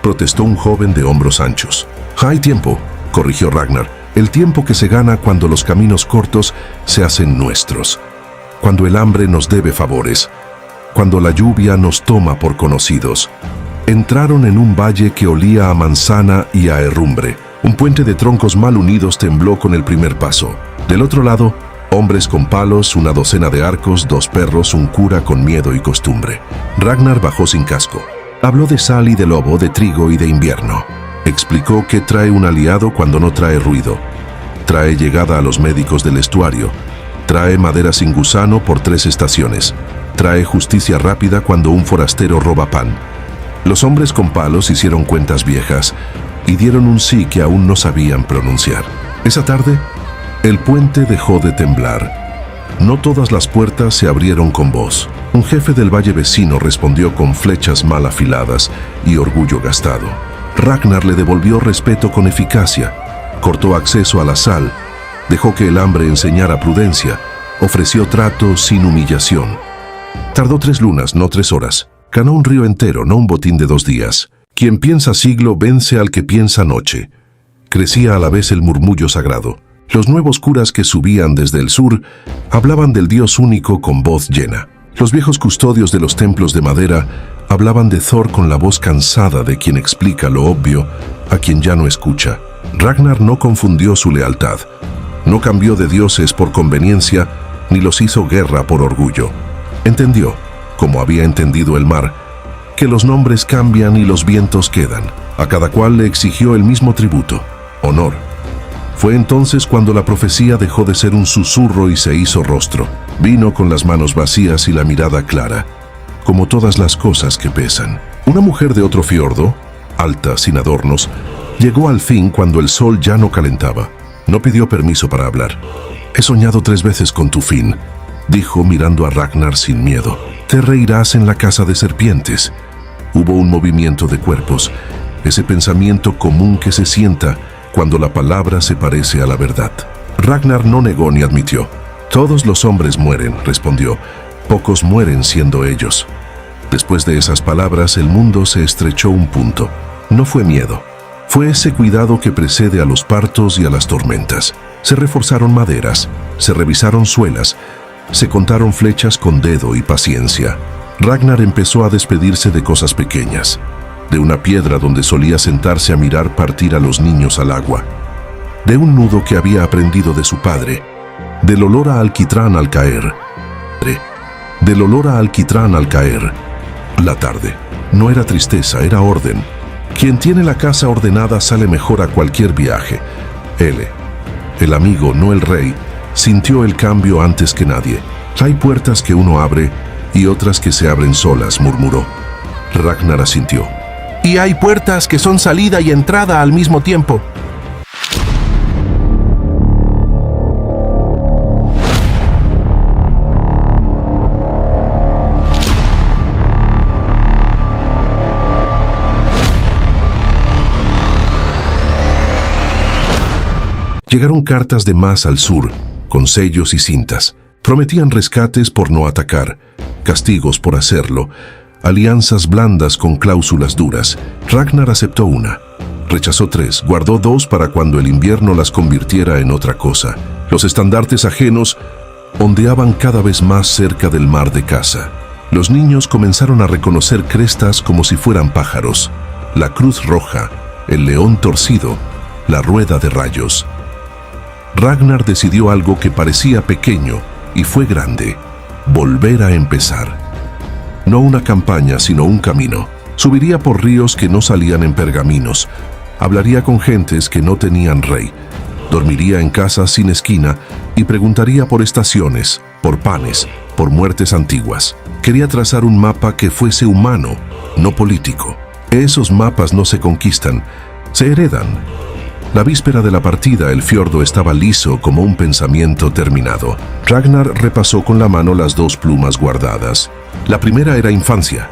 protestó un joven de hombros anchos. «Hay tiempo», corrigió Ragnar, «el tiempo que se gana cuando los caminos cortos se hacen nuestros, cuando el hambre nos debe favores, cuando la lluvia nos toma por conocidos». Entraron en un valle que olía a manzana y a herrumbre. Un puente de troncos mal unidos tembló con el primer paso. Del otro lado, hombres con palos, una docena de arcos, 2 perros, un cura con miedo y costumbre. Ragnar bajó sin casco. Habló de sal y de lobo, de trigo y de invierno. Explicó que trae un aliado cuando no trae ruido. Trae llegada a los médicos del estuario. Trae madera sin gusano por 3 estaciones. Trae justicia rápida cuando un forastero roba pan. Los hombres con palos hicieron cuentas viejas y dieron un sí que aún no sabían pronunciar. Esa tarde, el puente dejó de temblar. No todas las puertas se abrieron con voz. Un jefe del valle vecino respondió con flechas mal afiladas y orgullo gastado. Ragnar le devolvió respeto con eficacia, cortó acceso a la sal, dejó que el hambre enseñara prudencia, ofreció trato sin humillación. Tardó 3 lunas, no 3 horas. Ganó un río entero, no un botín de 2 días. Quien piensa siglo vence al que piensa noche. Crecía a la vez el murmullo sagrado. Los nuevos curas que subían desde el sur hablaban del Dios único con voz llena. Los viejos custodios de los templos de madera hablaban de Thor con la voz cansada de quien explica lo obvio a quien ya no escucha. Ragnar no confundió su lealtad. No cambió de dioses por conveniencia, ni los hizo guerra por orgullo. Entendió, como había entendido el mar, que los nombres cambian y los vientos quedan. A cada cual le exigió el mismo tributo, honor. Fue entonces cuando la profecía dejó de ser un susurro y se hizo rostro. Vino con las manos vacías y la mirada clara, como todas las cosas que pesan. Una mujer de otro fiordo, alta, sin adornos, llegó al fin cuando el sol ya no calentaba. No pidió permiso para hablar. «He soñado 3 veces con tu fin», dijo mirando a Ragnar sin miedo. «Te reirás en la casa de serpientes». Hubo un movimiento de cuerpos, ese pensamiento común que se sienta cuando la palabra se parece a la verdad. Ragnar no negó ni admitió. «Todos los hombres mueren», respondió. «Pocos mueren siendo ellos». Después de esas palabras, el mundo se estrechó un punto. No fue miedo. Fue ese cuidado que precede a los partos y a las tormentas. Se reforzaron maderas, se revisaron suelas, se contaron flechas con dedo y paciencia. Ragnar empezó a despedirse de cosas pequeñas, de una piedra donde solía sentarse a mirar partir a los niños al agua, de un nudo que había aprendido de su padre, del olor a alquitrán al caer, del olor a alquitrán al caer. La tarde. No era tristeza, era orden. Quien tiene la casa ordenada sale mejor a cualquier viaje. Él, el amigo, no el rey, sintió el cambio antes que nadie. «Hay puertas que uno abre y otras que se abren solas», murmuró. Ragnar asintió. «Y hay puertas que son salida y entrada al mismo tiempo». Llegaron cartas de más al sur, con sellos y cintas. Prometían rescates por no atacar, castigos por hacerlo, alianzas blandas con cláusulas duras. Ragnar aceptó una, rechazó 3, guardó 2 para cuando el invierno las convirtiera en otra cosa. Los estandartes ajenos ondeaban cada vez más cerca del mar de casa. Los niños comenzaron a reconocer crestas como si fueran pájaros, la cruz roja, el león torcido, la rueda de rayos. Ragnar decidió algo que parecía pequeño y fue grande: volver a empezar. No una campaña, sino un camino. Subiría por ríos que no salían en pergaminos. Hablaría con gentes que no tenían rey. Dormiría en casas sin esquina y preguntaría por estaciones, por panes, por muertes antiguas. Quería trazar un mapa que fuese humano, no político. Esos mapas no se conquistan, se heredan. La víspera de la partida, el fiordo estaba liso como un pensamiento terminado. Ragnar repasó con la mano las 2 plumas guardadas. La primera era infancia.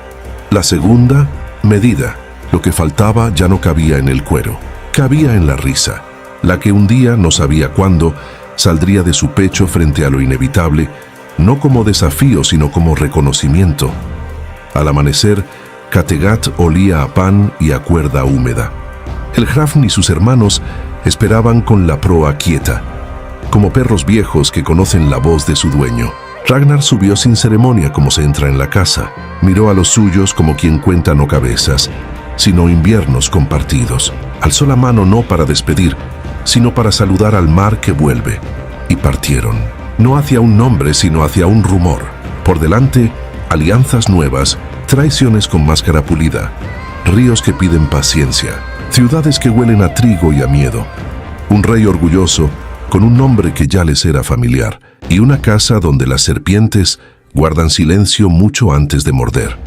La segunda, medida. Lo que faltaba ya no cabía en el cuero. Cabía en la risa. La que un día, no sabía cuándo, saldría de su pecho frente a lo inevitable no como desafío sino como reconocimiento. Al amanecer, Kattegat olía a pan y a cuerda húmeda. El Hrafn y sus hermanos esperaban con la proa quieta, como perros viejos que conocen la voz de su dueño. Ragnar subió sin ceremonia como se entra en la casa. Miró a los suyos como quien cuenta no cabezas, sino inviernos compartidos. Alzó la mano no para despedir, sino para saludar al mar que vuelve. Y partieron, no hacia un nombre, sino hacia un rumor. Por delante, alianzas nuevas, traiciones con máscara pulida, ríos que piden paciencia, ciudades que huelen a trigo y a miedo, un rey orgulloso con un nombre que ya les era familiar, y una casa donde las serpientes guardan silencio mucho antes de morder.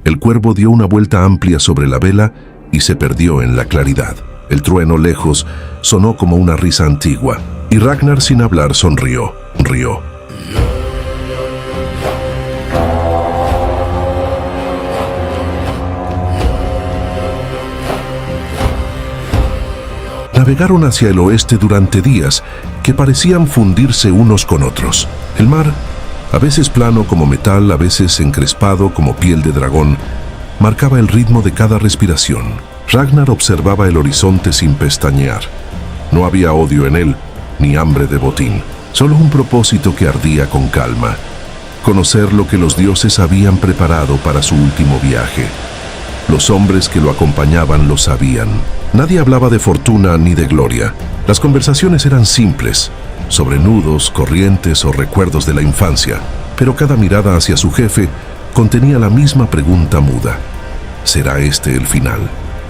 El cuervo dio una vuelta amplia sobre la vela y se perdió en la claridad. El trueno lejos sonó como una risa antigua, y Ragnar sin hablar sonrió, rió. Navegaron hacia el oeste durante días que parecían fundirse unos con otros. El mar, a veces plano como metal, a veces encrespado como piel de dragón, marcaba el ritmo de cada respiración. Ragnar observaba el horizonte sin pestañear. No había odio en él, ni hambre de botín, solo un propósito que ardía con calma: conocer lo que los dioses habían preparado para su último viaje. Los hombres que lo acompañaban lo sabían. Nadie hablaba de fortuna ni de gloria. Las conversaciones eran simples, sobre nudos, corrientes o recuerdos de la infancia, pero cada mirada hacia su jefe contenía la misma pregunta muda: ¿será este el final?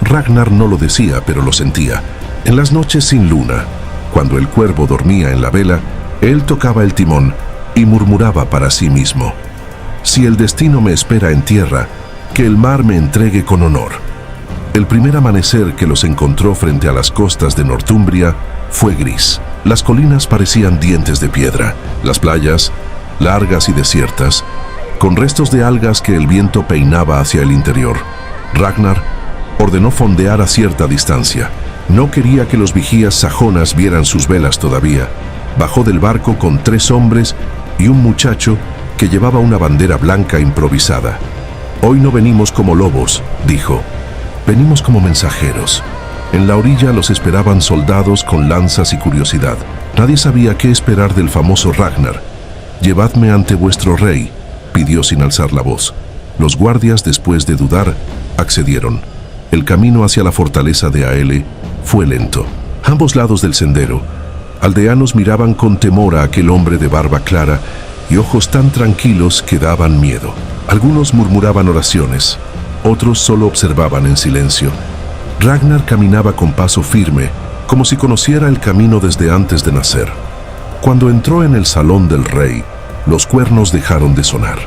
Ragnar no lo decía, pero lo sentía. En las noches sin luna, cuando el cuervo dormía en la vela, él tocaba el timón y murmuraba para sí mismo: si el destino me espera en tierra, que el mar me entregue con honor. El primer amanecer que los encontró frente a las costas de Northumbria fue gris. Las colinas parecían dientes de piedra, las playas, largas y desiertas, con restos de algas que el viento peinaba hacia el interior. Ragnar ordenó fondear a cierta distancia. No quería que los vigías sajonas vieran sus velas todavía. Bajó del barco con 3 hombres y un muchacho que llevaba una bandera blanca improvisada. Hoy no venimos como lobos, dijo. Venimos como mensajeros. En la orilla los esperaban soldados con lanzas y curiosidad. Nadie sabía qué esperar del famoso Ragnar. Llevadme ante vuestro rey, pidió sin alzar la voz. Los guardias, después de dudar, accedieron. El camino hacia la fortaleza de Aele fue lento. A ambos lados del sendero, aldeanos miraban con temor a aquel hombre de barba clara y ojos tan tranquilos que daban miedo. Algunos murmuraban oraciones, otros solo observaban en silencio. Ragnar caminaba con paso firme, como si conociera el camino desde antes de nacer. Cuando entró en el salón del rey, los cuernos dejaron de sonar.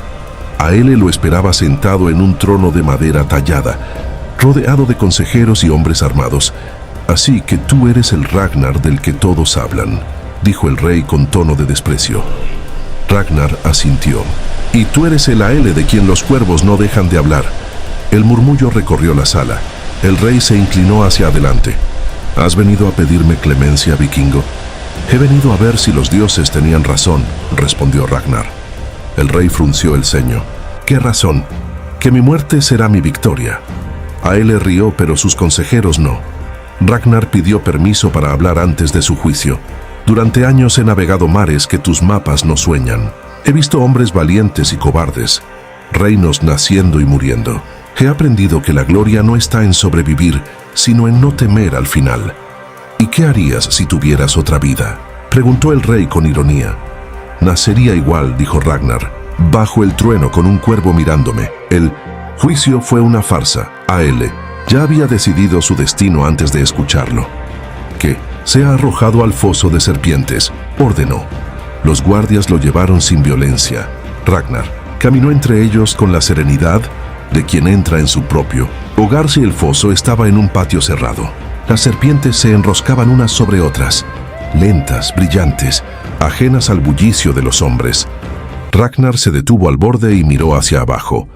Aele lo esperaba sentado en un trono de madera tallada, rodeado de consejeros y hombres armados. Así que tú eres el Ragnar del que todos hablan, dijo el rey con tono de desprecio. Ragnar asintió. Y tú eres el Aele de quien los cuervos no dejan de hablar. El murmullo recorrió la sala. El rey se inclinó hacia adelante. ¿Has venido a pedirme clemencia, vikingo? He venido a ver si los dioses tenían razón, respondió Ragnar. El rey frunció el ceño. ¿Qué razón? Que mi muerte será mi victoria. Aele rió, pero sus consejeros no. Ragnar pidió permiso para hablar antes de su juicio. Durante años he navegado mares que tus mapas no sueñan. He visto hombres valientes y cobardes, reinos naciendo y muriendo. He aprendido que la gloria no está en sobrevivir, sino en no temer al final. ¿Y qué harías si tuvieras otra vida?, preguntó el rey con ironía. Nacería igual, dijo Ragnar, bajo el trueno con un cuervo mirándome. El juicio fue una farsa. Aele ya había decidido su destino antes de escucharlo. Que sea arrojado al foso de serpientes, ordenó. Los guardias lo llevaron sin violencia. Ragnar caminó entre ellos con la serenidad de quien entra en su propio hogar. Si el foso estaba en un patio cerrado, las serpientes se enroscaban unas sobre otras, lentas, brillantes, ajenas al bullicio de los hombres. Ragnar se detuvo al borde y miró hacia abajo.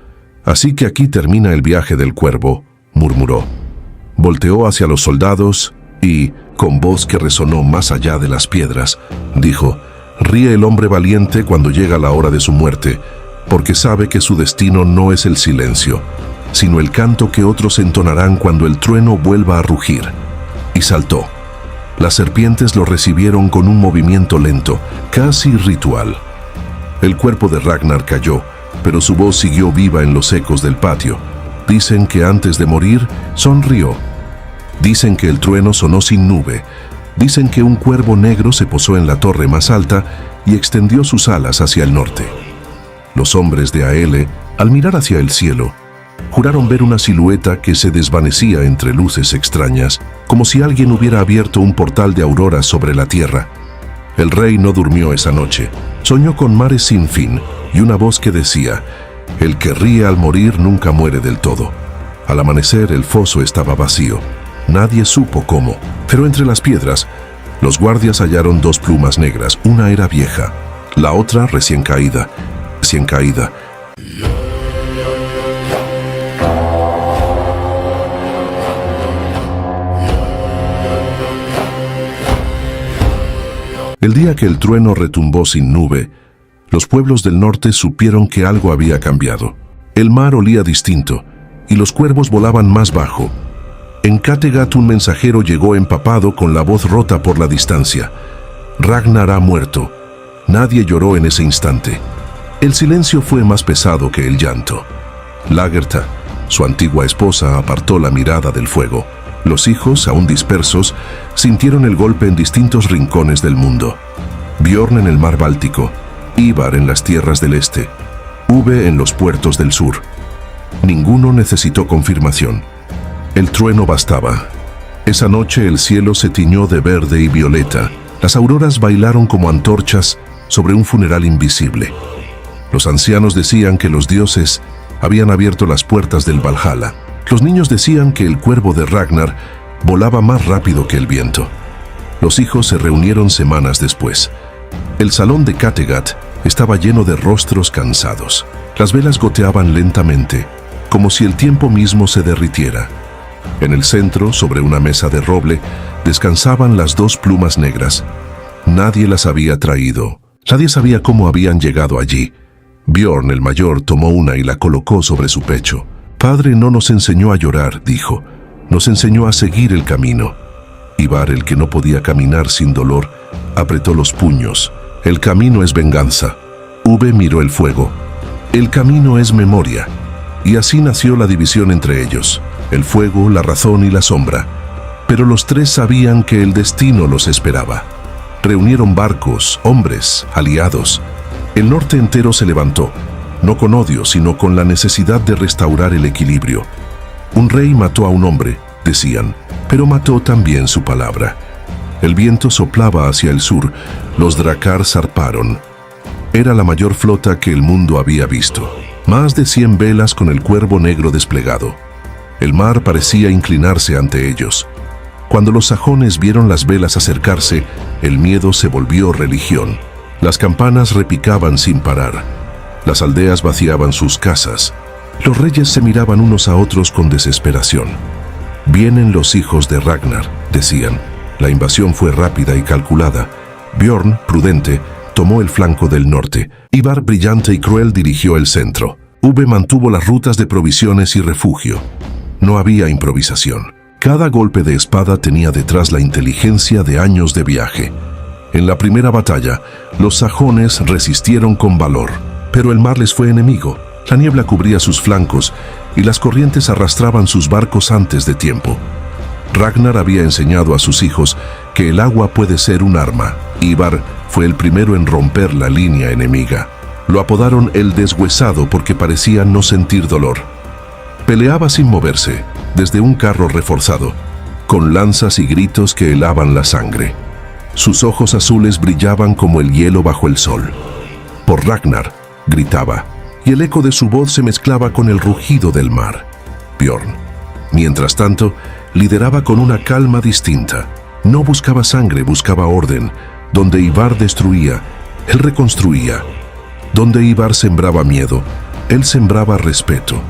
Así que aquí termina el viaje del cuervo, murmuró. Volteó hacia los soldados y, con voz que resonó más allá de las piedras, dijo: Ríe el hombre valiente cuando llega la hora de su muerte, porque sabe que su destino no es el silencio, sino el canto que otros entonarán cuando el trueno vuelva a rugir. Y saltó. Las serpientes lo recibieron con un movimiento lento, casi ritual. El cuerpo de Ragnar cayó, pero su voz siguió viva en los ecos del patio. Dicen que antes de morir, sonrió. Dicen que el trueno sonó sin nube. Dicen que un cuervo negro se posó en la torre más alta y extendió sus alas hacia el norte. Los hombres de Aele, al mirar hacia el cielo, juraron ver una silueta que se desvanecía entre luces extrañas, como si alguien hubiera abierto un portal de aurora sobre la tierra. El rey no durmió esa noche. Soñó con mares sin fin y una voz que decía: el que ríe al morir nunca muere del todo. Al amanecer el foso estaba vacío. Nadie supo cómo, pero entre las piedras, los guardias hallaron 2 plumas negras. Una era vieja, la otra recién caída. El día que el trueno retumbó sin nube, los pueblos del norte supieron que algo había cambiado. El mar olía distinto y los cuervos volaban más bajo. En Kattegat un mensajero llegó empapado con la voz rota por la distancia. Ragnar ha muerto. Nadie lloró en ese instante. El silencio fue más pesado que el llanto. Lagertha, su antigua esposa, apartó la mirada del fuego. Los hijos, aún dispersos, sintieron el golpe en distintos rincones del mundo. Bjorn en el mar Báltico, Ivar en las tierras del este, Uve en los puertos del sur. Ninguno necesitó confirmación. El trueno bastaba. Esa noche el cielo se tiñó de verde y violeta. Las auroras bailaron como antorchas sobre un funeral invisible. Los ancianos decían que los dioses habían abierto las puertas del Valhalla. Los niños decían que el cuervo de Ragnar volaba más rápido que el viento. Los hijos se reunieron semanas después. El salón de Kattegat estaba lleno de rostros cansados. Las velas goteaban lentamente, como si el tiempo mismo se derritiera. En el centro, sobre una mesa de roble, descansaban las 2 plumas negras. Nadie las había traído. Nadie sabía cómo habían llegado allí. Bjorn, el mayor, tomó una y la colocó sobre su pecho. «Padre no nos enseñó a llorar», dijo. «Nos enseñó a seguir el camino». Ivar, el que no podía caminar sin dolor, apretó los puños. «El camino es venganza». Uve miró el fuego. «El camino es memoria». Y así nació la división entre ellos. El fuego, la razón y la sombra. Pero los 3 sabían que el destino los esperaba. Reunieron barcos, hombres, aliados. El norte entero se levantó, no con odio, sino con la necesidad de restaurar el equilibrio. Un rey mató a un hombre, decían, pero mató también su palabra. El viento soplaba hacia el sur, los Drakkar zarparon. Era la mayor flota que el mundo había visto. Más de 100 velas con el cuervo negro desplegado. El mar parecía inclinarse ante ellos. Cuando los sajones vieron las velas acercarse, el miedo se volvió religión. Las campanas repicaban sin parar. Las aldeas vaciaban sus casas. Los reyes se miraban unos a otros con desesperación. «Vienen los hijos de Ragnar», decían. La invasión fue rápida y calculada. Bjorn, prudente, tomó el flanco del norte. Ivar, brillante y cruel, dirigió el centro. Uve mantuvo las rutas de provisiones y refugio. No había improvisación. Cada golpe de espada tenía detrás la inteligencia de años de viaje. En la primera batalla, los sajones resistieron con valor, pero el mar les fue enemigo. La niebla cubría sus flancos y las corrientes arrastraban sus barcos antes de tiempo. Ragnar había enseñado a sus hijos que el agua puede ser un arma. Ivar fue el primero en romper la línea enemiga. Lo apodaron el deshuesado porque parecía no sentir dolor. Peleaba sin moverse, desde un carro reforzado, con lanzas y gritos que helaban la sangre. Sus ojos azules brillaban como el hielo bajo el sol. «Por Ragnar», gritaba, y el eco de su voz se mezclaba con el rugido del mar. Bjorn, mientras tanto, lideraba con una calma distinta. No buscaba sangre, buscaba orden. Donde Ivar destruía, él reconstruía. Donde Ivar sembraba miedo, él sembraba respeto.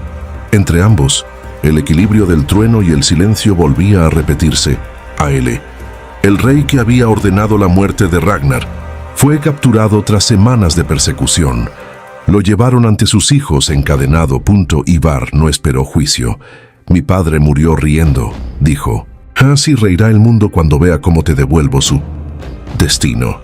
Entre ambos, el equilibrio del trueno y el silencio volvía a repetirse. Aele, el rey que había ordenado la muerte de Ragnar, Fue capturado tras semanas de persecución. Lo llevaron ante sus hijos encadenado. Ivar no esperó juicio. Mi padre murió riendo, dijo. Así reirá el mundo cuando vea cómo te devuelvo su destino.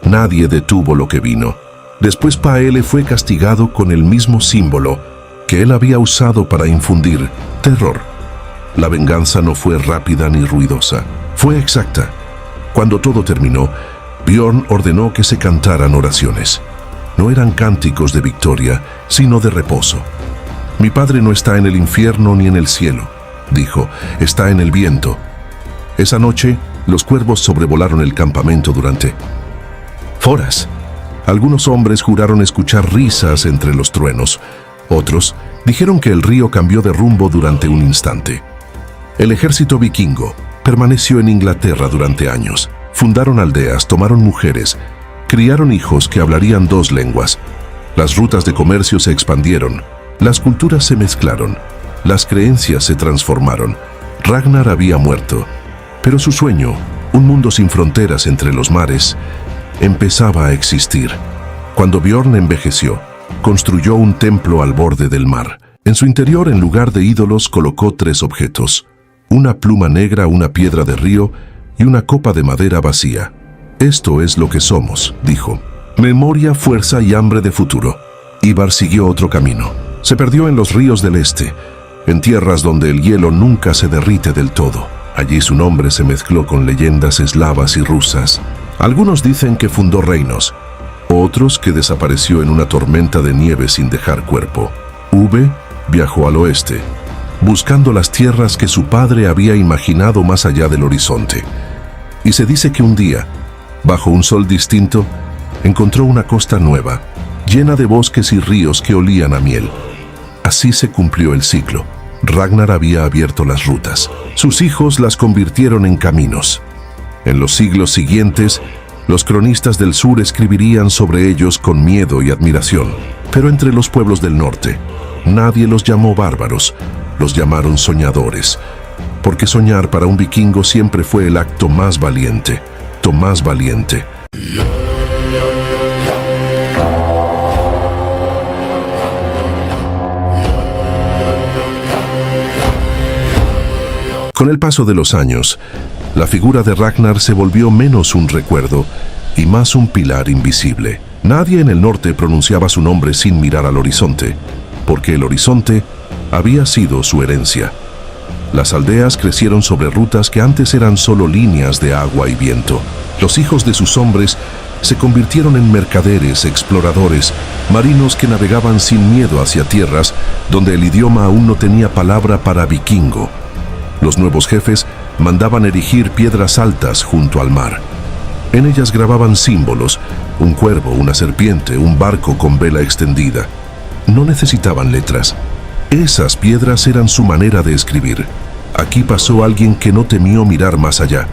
Nadie detuvo lo que vino. Después Paele fue castigado con el mismo símbolo que él había usado para infundir terror. La venganza no fue rápida ni ruidosa, fue exacta. Cuando todo terminó, Bjorn ordenó que se cantaran oraciones. No eran cánticos de victoria, sino de reposo. Mi padre no está en el infierno ni en el cielo, dijo, está en el viento. Esa noche, los cuervos sobrevolaron el campamento durante horas. Algunos hombres juraron escuchar risas entre los truenos. Otros dijeron que el río cambió de rumbo durante un instante. El ejército vikingo permaneció en Inglaterra durante años. Fundaron aldeas, tomaron mujeres, criaron hijos que hablarían 2 lenguas. Las rutas de comercio se expandieron, las culturas se mezclaron, las creencias se transformaron. Ragnar había muerto, pero su sueño, un mundo sin fronteras entre los mares, empezaba a existir. Cuando Bjorn envejeció, construyó un templo al borde del mar. En su interior, en lugar de ídolos, colocó 3 objetos: una pluma negra, una piedra de río y una copa de madera vacía. Esto es lo que somos, dijo. Memoria, fuerza y hambre de futuro. Ivar siguió otro camino. Se perdió en los ríos del este, en tierras donde el hielo nunca se derrite del todo. Allí su nombre se mezcló con leyendas eslavas y rusas. Algunos dicen que fundó reinos, otros que desapareció en una tormenta de nieve sin dejar cuerpo. Viajó al oeste, buscando las tierras que su padre había imaginado más allá del horizonte. Y se dice que un día, bajo un sol distinto, encontró una costa nueva, llena de bosques y ríos que olían a miel. Así se cumplió el ciclo. Ragnar había abierto las rutas. Sus hijos las convirtieron en caminos. En los siglos siguientes, los cronistas del sur escribirían sobre ellos con miedo y admiración. Pero entre los pueblos del norte, nadie los llamó bárbaros, los llamaron soñadores. Porque soñar para un vikingo siempre fue el acto más valiente. Más valiente. Con el paso de los años, la figura de Ragnar se volvió menos un recuerdo y más un pilar invisible. Nadie en el norte pronunciaba su nombre sin mirar al horizonte, porque el horizonte había sido su herencia. Las aldeas crecieron sobre rutas que antes eran solo líneas de agua y viento. Los hijos de sus hombres se convirtieron en mercaderes, exploradores, marinos que navegaban sin miedo hacia tierras donde el idioma aún no tenía palabra para vikingo. Los nuevos jefes mandaban erigir piedras altas junto al mar. En ellas grababan símbolos: un cuervo, una serpiente, un barco con vela extendida. No necesitaban letras. Esas piedras eran su manera de escribir. Aquí pasó alguien que no temió mirar más allá.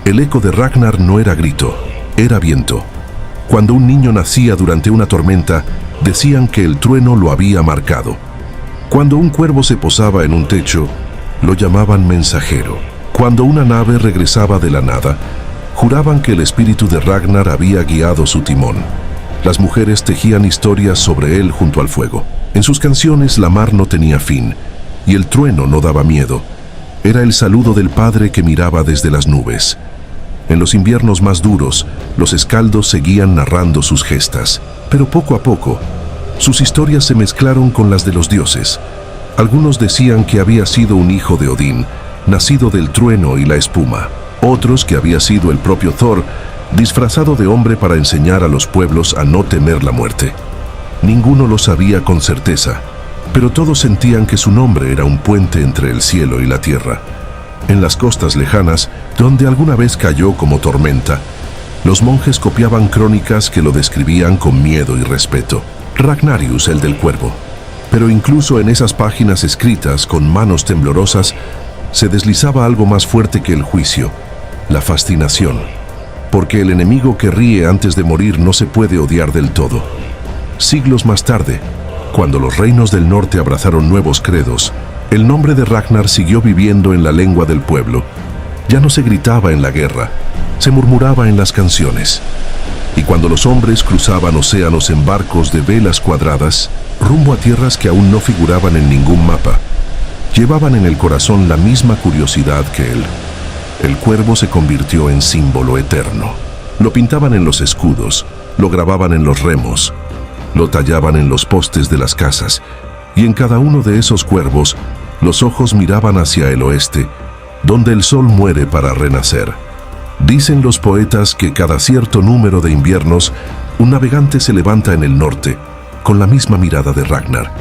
El eco de Ragnar no era grito, era viento. Cuando un niño nacía durante una tormenta, decían que el trueno lo había marcado. Cuando un cuervo se posaba en un techo, lo llamaban mensajero. Cuando una nave regresaba de la nada, juraban que el espíritu de Ragnar había guiado su timón. Las mujeres tejían historias sobre él junto al fuego. En sus canciones la mar no tenía fin, y el trueno no daba miedo. Era el saludo del padre que miraba desde las nubes. En los inviernos más duros, los escaldos seguían narrando sus gestas, pero poco a poco, sus historias se mezclaron con las de los dioses. Algunos decían que había sido un hijo de Odín, nacido del trueno y la espuma. Otros que había sido el propio Thor, disfrazado de hombre para enseñar a los pueblos a no temer la muerte. Ninguno lo sabía con certeza, pero todos sentían que su nombre era un puente entre el cielo y la tierra. En las costas lejanas, donde alguna vez cayó como tormenta, los monjes copiaban crónicas que lo describían con miedo y respeto. Ragnarius, el del cuervo. Pero incluso en esas páginas escritas con manos temblorosas, se deslizaba algo más fuerte que el juicio: la fascinación. Porque el enemigo que ríe antes de morir no se puede odiar del todo. Siglos más tarde, cuando los reinos del norte abrazaron nuevos credos, el nombre de Ragnar siguió viviendo en la lengua del pueblo. Ya no se gritaba en la guerra, se murmuraba en las canciones. Y cuando los hombres cruzaban océanos en barcos de velas cuadradas, rumbo a tierras que aún no figuraban en ningún mapa, llevaban en el corazón la misma curiosidad que él. El cuervo se convirtió en símbolo eterno. Lo pintaban en los escudos, lo grababan en los remos, lo tallaban en los postes de las casas, y en cada uno de esos cuervos los ojos miraban hacia el oeste, donde el sol muere para renacer. Dicen los poetas que cada cierto número de inviernos un navegante se levanta en el norte, con la misma mirada de Ragnar.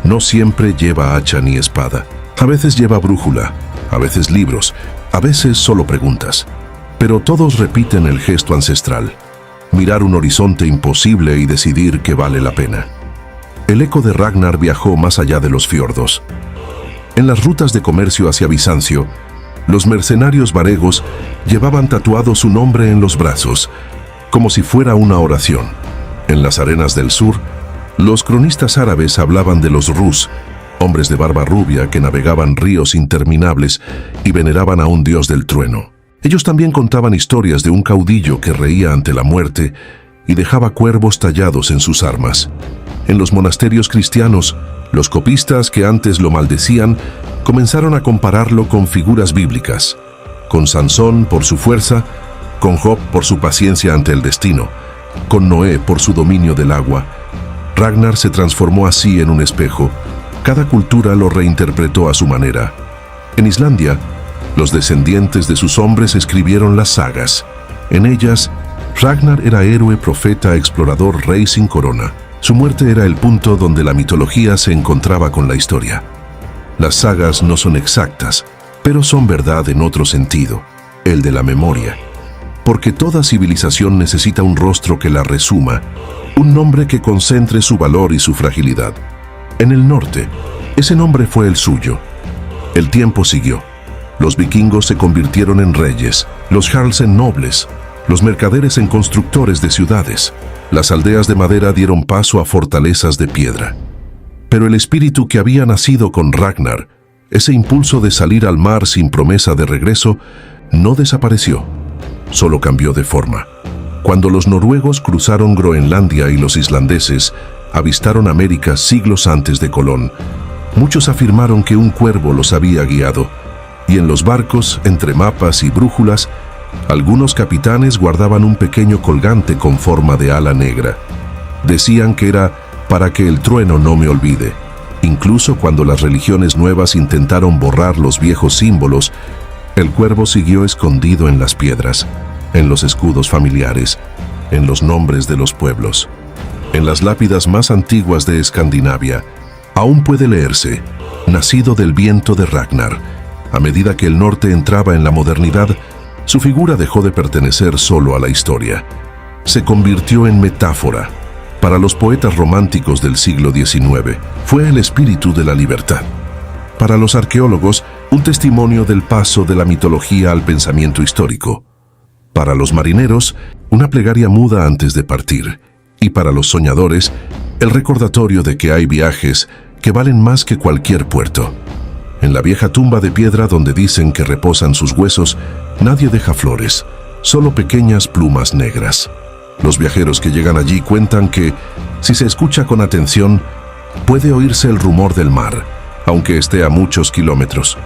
No siempre lleva hacha ni espada. A veces lleva brújula, a veces libros, a veces solo preguntas. Pero todos repiten el gesto ancestral: mirar un horizonte imposible y decidir que vale la pena. El eco de Ragnar viajó más allá de los fiordos. En las rutas de comercio hacia Bizancio, los mercenarios varegos llevaban tatuado su nombre en los brazos, como si fuera una oración. En las arenas del sur, los cronistas árabes hablaban de los Rus, hombres de barba rubia que navegaban ríos interminables y veneraban a un dios del trueno. Ellos también contaban historias de un caudillo que reía ante la muerte y dejaba cuervos tallados en sus armas. En los monasterios cristianos, los copistas que antes lo maldecían comenzaron a compararlo con figuras bíblicas, con Sansón por su fuerza, con Job por su paciencia ante el destino, con Noé por su dominio del agua. Ragnar se transformó así en un espejo. Cada cultura lo reinterpretó a su manera. En Islandia, los descendientes de sus hombres escribieron las sagas. En ellas, Ragnar era héroe, profeta, explorador, rey sin corona. Su muerte era el punto donde la mitología se encontraba con la historia. Las sagas no son exactas, pero son verdad en otro sentido, el de la memoria. Porque toda civilización necesita un rostro que la resuma, un nombre que concentre su valor y su fragilidad. En el norte, ese nombre fue el suyo. El tiempo siguió. Los vikingos se convirtieron en reyes, los jarls en nobles, los mercaderes en constructores de ciudades. Las aldeas de madera dieron paso a fortalezas de piedra. Pero el espíritu que había nacido con Ragnar, ese impulso de salir al mar sin promesa de regreso, no desapareció, solo cambió de forma. Cuando los noruegos cruzaron Groenlandia y los islandeses avistaron América siglos antes de Colón, muchos afirmaron que un cuervo los había guiado, y en los barcos, entre mapas y brújulas, algunos capitanes guardaban un pequeño colgante con forma de ala negra. Decían que era para que el trueno no me olvide. Incluso cuando las religiones nuevas intentaron borrar los viejos símbolos, el cuervo siguió escondido en las piedras, en los escudos familiares, en los nombres de los pueblos. En las lápidas más antiguas de Escandinavia, aún puede leerse: nacido del viento de Ragnar. A medida que el norte entraba en la modernidad, su figura dejó de pertenecer solo a la historia. Se convirtió en metáfora. Para los poetas románticos del siglo XIX, fue el espíritu de la libertad. Para los arqueólogos, un testimonio del paso de la mitología al pensamiento histórico. Para los marineros, una plegaria muda antes de partir. Y para los soñadores, el recordatorio de que hay viajes que valen más que cualquier puerto. En la vieja tumba de piedra donde dicen que reposan sus huesos, nadie deja flores, solo pequeñas plumas negras. Los viajeros que llegan allí cuentan que, si se escucha con atención, puede oírse el rumor del mar, aunque esté a muchos kilómetros.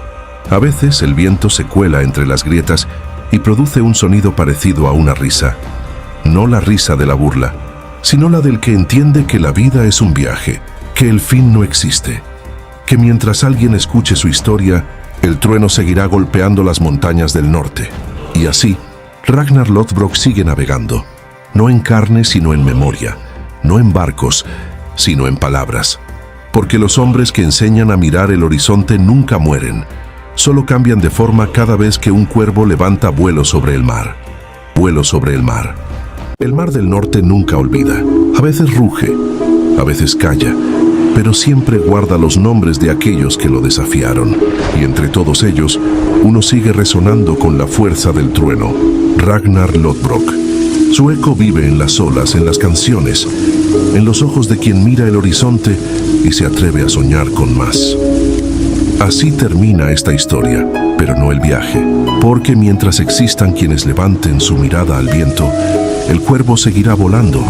A veces el viento se cuela entre las grietas y produce un sonido parecido a una risa. No la risa de la burla, sino la del que entiende que la vida es un viaje, que el fin no existe. Que mientras alguien escuche su historia, el trueno seguirá golpeando las montañas del norte. Y así, Ragnar Lothbrok sigue navegando, no en carne sino en memoria, no en barcos, sino en palabras. Porque los hombres que enseñan a mirar el horizonte nunca mueren, solo cambian de forma cada vez que un cuervo levanta vuelo sobre el mar. Vuelo sobre el mar. El mar del norte nunca olvida, a veces ruge, a veces calla, pero siempre guarda los nombres de aquellos que lo desafiaron. Y entre todos ellos, uno sigue resonando con la fuerza del trueno: Ragnar Lothbrok. Su eco vive en las olas, en las canciones, en los ojos de quien mira el horizonte y se atreve a soñar con más. Así termina esta historia, pero no el viaje, porque mientras existan quienes levanten su mirada al viento, el cuervo seguirá volando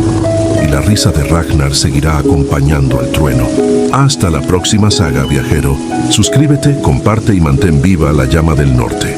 y la risa de Ragnar seguirá acompañando al trueno. Hasta la próxima saga, viajero. Suscríbete, comparte y mantén viva la llama del norte.